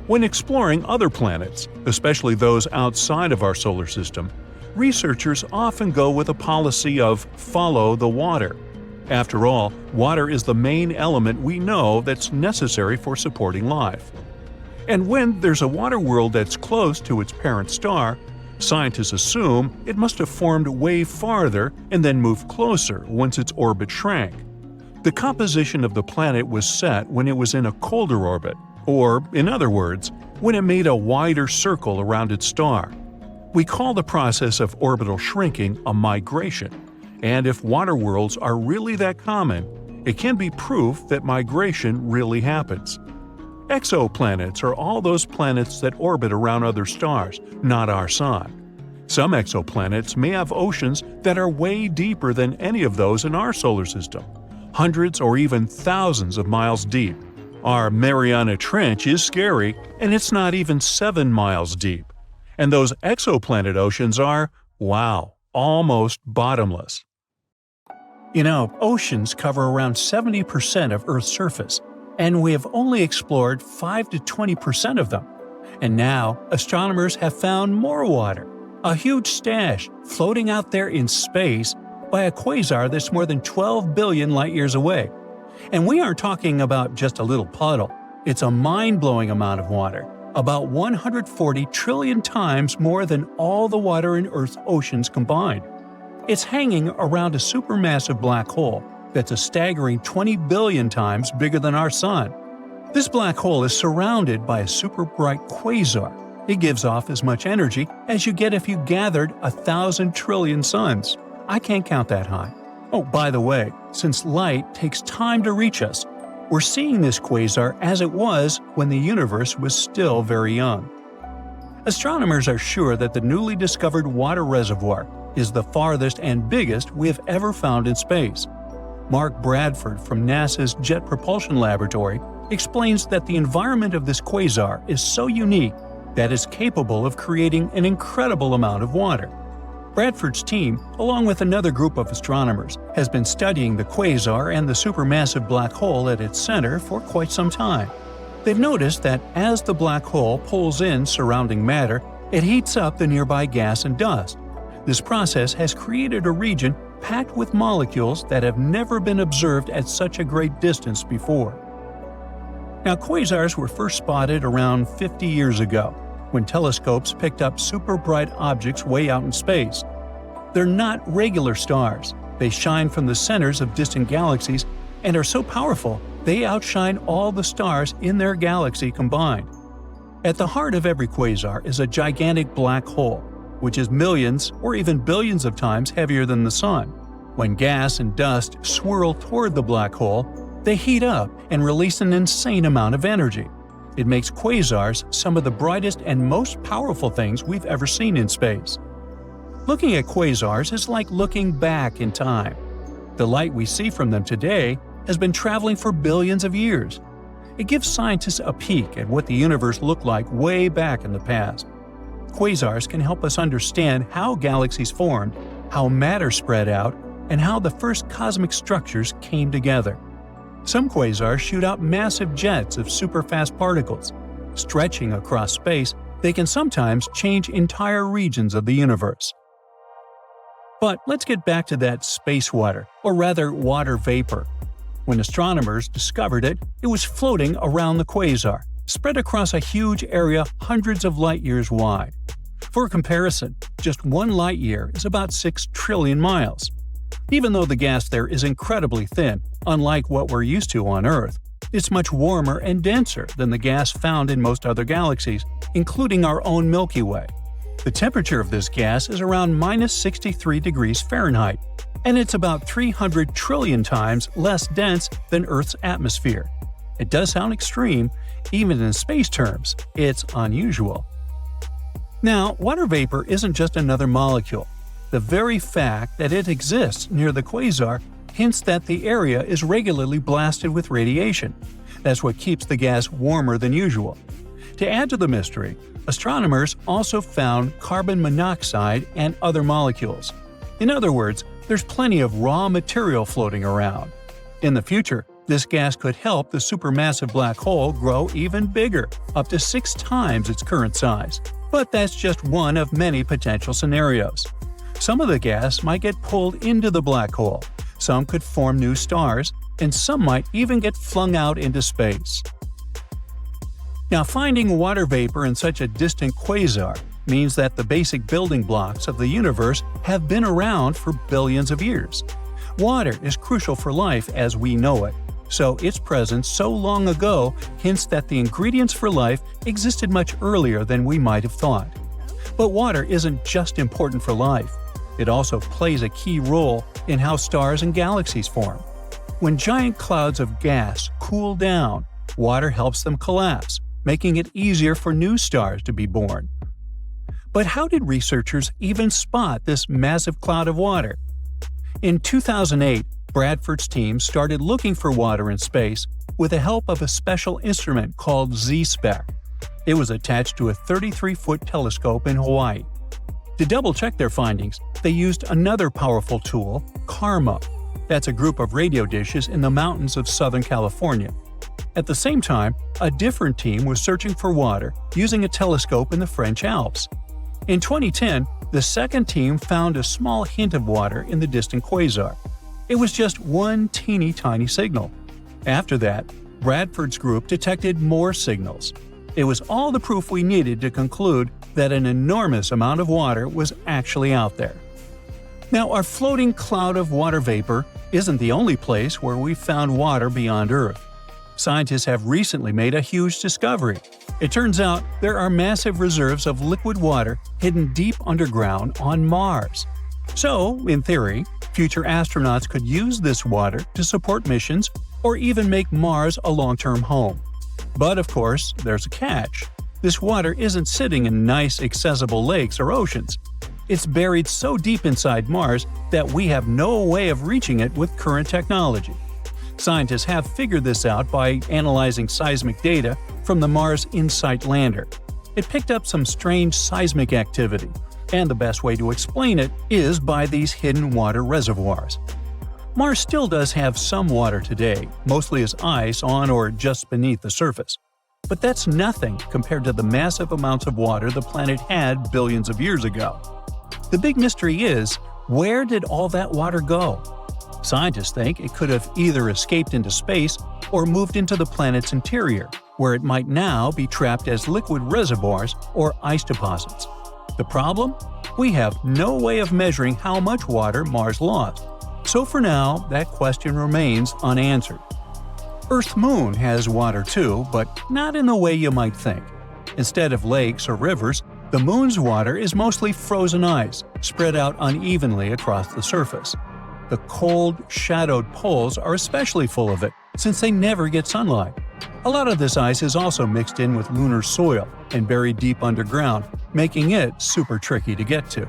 [SPEAKER 2] When exploring other planets, especially those outside of our solar system, researchers often go with a policy of follow the water. After all, water is the main element we know that's necessary for supporting life. And when there's a water world that's close to its parent star, scientists assume it must have formed way farther and then moved closer once its orbit shrank. The composition of the planet was set when it was in a colder orbit, or, in other words, when it made a wider circle around its star. We call the process of orbital shrinking a migration, and if water worlds are really that common, it can be proof that migration really happens. Exoplanets are all those planets that orbit around other stars, not our Sun. Some exoplanets may have oceans that are way deeper than any of those in our solar system, hundreds or even thousands of miles deep. Our Mariana Trench is scary, and it's not even 7 miles deep. And those exoplanet oceans are, wow, almost bottomless. You know, oceans cover around 70% of Earth's surface, and we have only explored 5 to 20% of them. And now, astronomers have found more water, a huge stash floating out there in space by a quasar that's more than 12 billion light-years away. And we aren't talking about just a little puddle. It's a mind-blowing amount of water, about 140 trillion times more than all the water in Earth's oceans combined. It's hanging around a supermassive black hole that's a staggering 20 billion times bigger than our Sun. This black hole is surrounded by a super bright quasar. It gives off as much energy as you get if you gathered 1,000 trillion suns. I can't count that high. Oh, by the way, since light takes time to reach us, we're seeing this quasar as it was when the universe was still very young. Astronomers are sure that the newly discovered water reservoir is the farthest and biggest we have ever found in space. Mark Bradford from NASA's Jet Propulsion Laboratory explains that the environment of this quasar is so unique that it's capable of creating an incredible amount of water. Bradford's team, along with another group of astronomers, has been studying the quasar and the supermassive black hole at its center for quite some time. They've noticed that as the black hole pulls in surrounding matter, it heats up the nearby gas and dust. This process has created a region packed with molecules that have never been observed at such a great distance before. Now, quasars were first spotted around 50 years ago, when telescopes picked up super bright objects way out in space. They're not regular stars. They shine from the centers of distant galaxies and are so powerful they outshine all the stars in their galaxy combined. At the heart of every quasar is a gigantic black hole, which is millions or even billions of times heavier than the Sun. When gas and dust swirl toward the black hole, they heat up and release an insane amount of energy. It makes quasars some of the brightest and most powerful things we've ever seen in space. Looking at quasars is like looking back in time. The light we see from them today has been traveling for billions of years. It gives scientists a peek at what the universe looked like way back in the past. Quasars can help us understand how galaxies formed, how matter spread out, and how the first cosmic structures came together. Some quasars shoot out massive jets of superfast particles. Stretching across space, they can sometimes change entire regions of the universe. But let's get back to that space water, or rather water vapor. When astronomers discovered it, it was floating around the quasar, spread across a huge area hundreds of light-years wide. For comparison, just 1 light-year is about 6 trillion miles. Even though the gas there is incredibly thin, unlike what we're used to on Earth, it's much warmer and denser than the gas found in most other galaxies, including our own Milky Way. The temperature of this gas is around minus 63 degrees Fahrenheit, and it's about 300 trillion times less dense than Earth's atmosphere. It does sound extreme, even in space terms, it's unusual. Now, water vapor isn't just another molecule. The very fact that it exists near the quasar hints that the area is regularly blasted with radiation. That's what keeps the gas warmer than usual. To add to the mystery, astronomers also found carbon monoxide and other molecules. In other words, there's plenty of raw material floating around. In the future, this gas could help the supermassive black hole grow even bigger, up to 6 times its current size. But that's just one of many potential scenarios. Some of the gas might get pulled into the black hole, some could form new stars, and some might even get flung out into space. Now, finding water vapor in such a distant quasar means that the basic building blocks of the universe have been around for billions of years. Water is crucial for life as we know it, so its presence so long ago hints that the ingredients for life existed much earlier than we might have thought. But water isn't just important for life. It also plays a key role in how stars and galaxies form. When giant clouds of gas cool down, water helps them collapse, making it easier for new stars to be born. But how did researchers even spot this massive cloud of water? In 2008, Bradford's team started looking for water in space with the help of a special instrument called Z-Spec. It was attached to a 33-foot telescope in Hawaii. To double-check their findings, they used another powerful tool, CARMA. That's a group of radio dishes in the mountains of Southern California. At the same time, a different team was searching for water using a telescope in the French Alps. In 2010, the second team found a small hint of water in the distant quasar. It was just one teeny-tiny signal. After that, Bradford's group detected more signals. It was all the proof we needed to conclude that an enormous amount of water was actually out there. Now, our floating cloud of water vapor isn't the only place where we've found water beyond Earth. Scientists have recently made a huge discovery. It turns out there are massive reserves of liquid water hidden deep underground on Mars. So, in theory, future astronauts could use this water to support missions or even make Mars a long-term home. But of course, there's a catch. This water isn't sitting in nice, accessible lakes or oceans. It's buried so deep inside Mars that we have no way of reaching it with current technology. Scientists have figured this out by analyzing seismic data from the Mars InSight lander. It picked up some strange seismic activity, and the best way to explain it is by these hidden water reservoirs. Mars still does have some water today, mostly as ice on or just beneath the surface. But that's nothing compared to the massive amounts of water the planet had billions of years ago. The big mystery is, where did all that water go? Scientists think it could have either escaped into space or moved into the planet's interior, where it might now be trapped as liquid reservoirs or ice deposits. The problem? We have no way of measuring how much water Mars lost. So for now, that question remains unanswered. Earth's moon has water too, but not in the way you might think. Instead of lakes or rivers, the moon's water is mostly frozen ice, spread out unevenly across the surface. The cold, shadowed poles are especially full of it, since they never get sunlight. A lot of this ice is also mixed in with lunar soil and buried deep underground, making it super tricky to get to.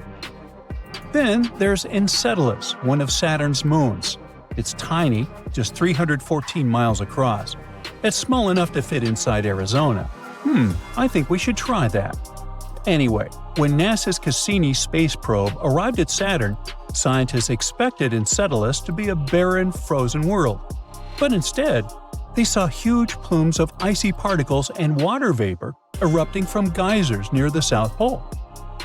[SPEAKER 2] Then there's Enceladus, one of Saturn's moons. It's tiny, just 314 miles across. It's small enough to fit inside Arizona. I think we should try that. Anyway, when NASA's Cassini space probe arrived at Saturn, scientists expected Enceladus to be a barren, frozen world. But instead, They saw huge plumes of icy particles and water vapor erupting from geysers near the South Pole.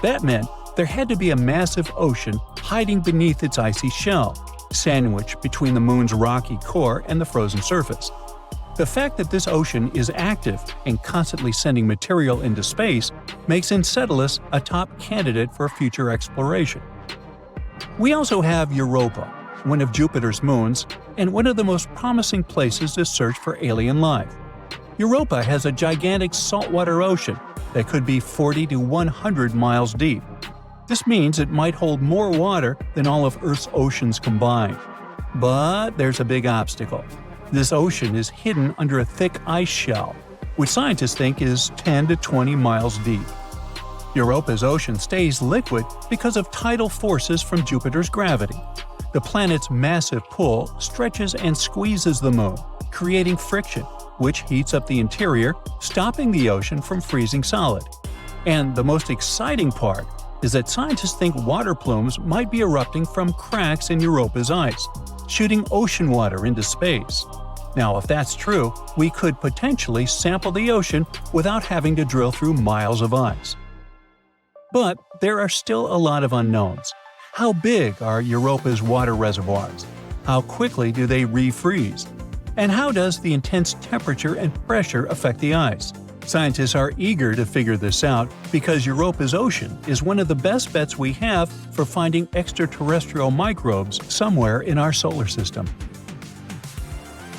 [SPEAKER 2] That meant there had to be a massive ocean hiding beneath its icy shell, sandwiched between the Moon's rocky core and the frozen surface. The fact that this ocean is active and constantly sending material into space makes Enceladus a top candidate for future exploration. We also have Europa, one of Jupiter's moons, and one of the most promising places to search for alien life. Europa has a gigantic saltwater ocean that could be 40 to 100 miles deep. This means it might hold more water than all of Earth's oceans combined. But there's a big obstacle. This ocean is hidden under a thick ice shell, which scientists think is 10 to 20 miles deep. Europa's ocean stays liquid because of tidal forces from Jupiter's gravity. The planet's massive pull stretches and squeezes the Moon, creating friction, which heats up the interior, stopping the ocean from freezing solid. And the most exciting part is that scientists think water plumes might be erupting from cracks in Europa's ice, shooting ocean water into space. Now, if that's true, we could potentially sample the ocean without having to drill through miles of ice. But there are still a lot of unknowns. How big are Europa's water reservoirs? How quickly do they refreeze? And how does the intense temperature and pressure affect the ice? Scientists are eager to figure this out because Europa's ocean is one of the best bets we have for finding extraterrestrial microbes somewhere in our solar system.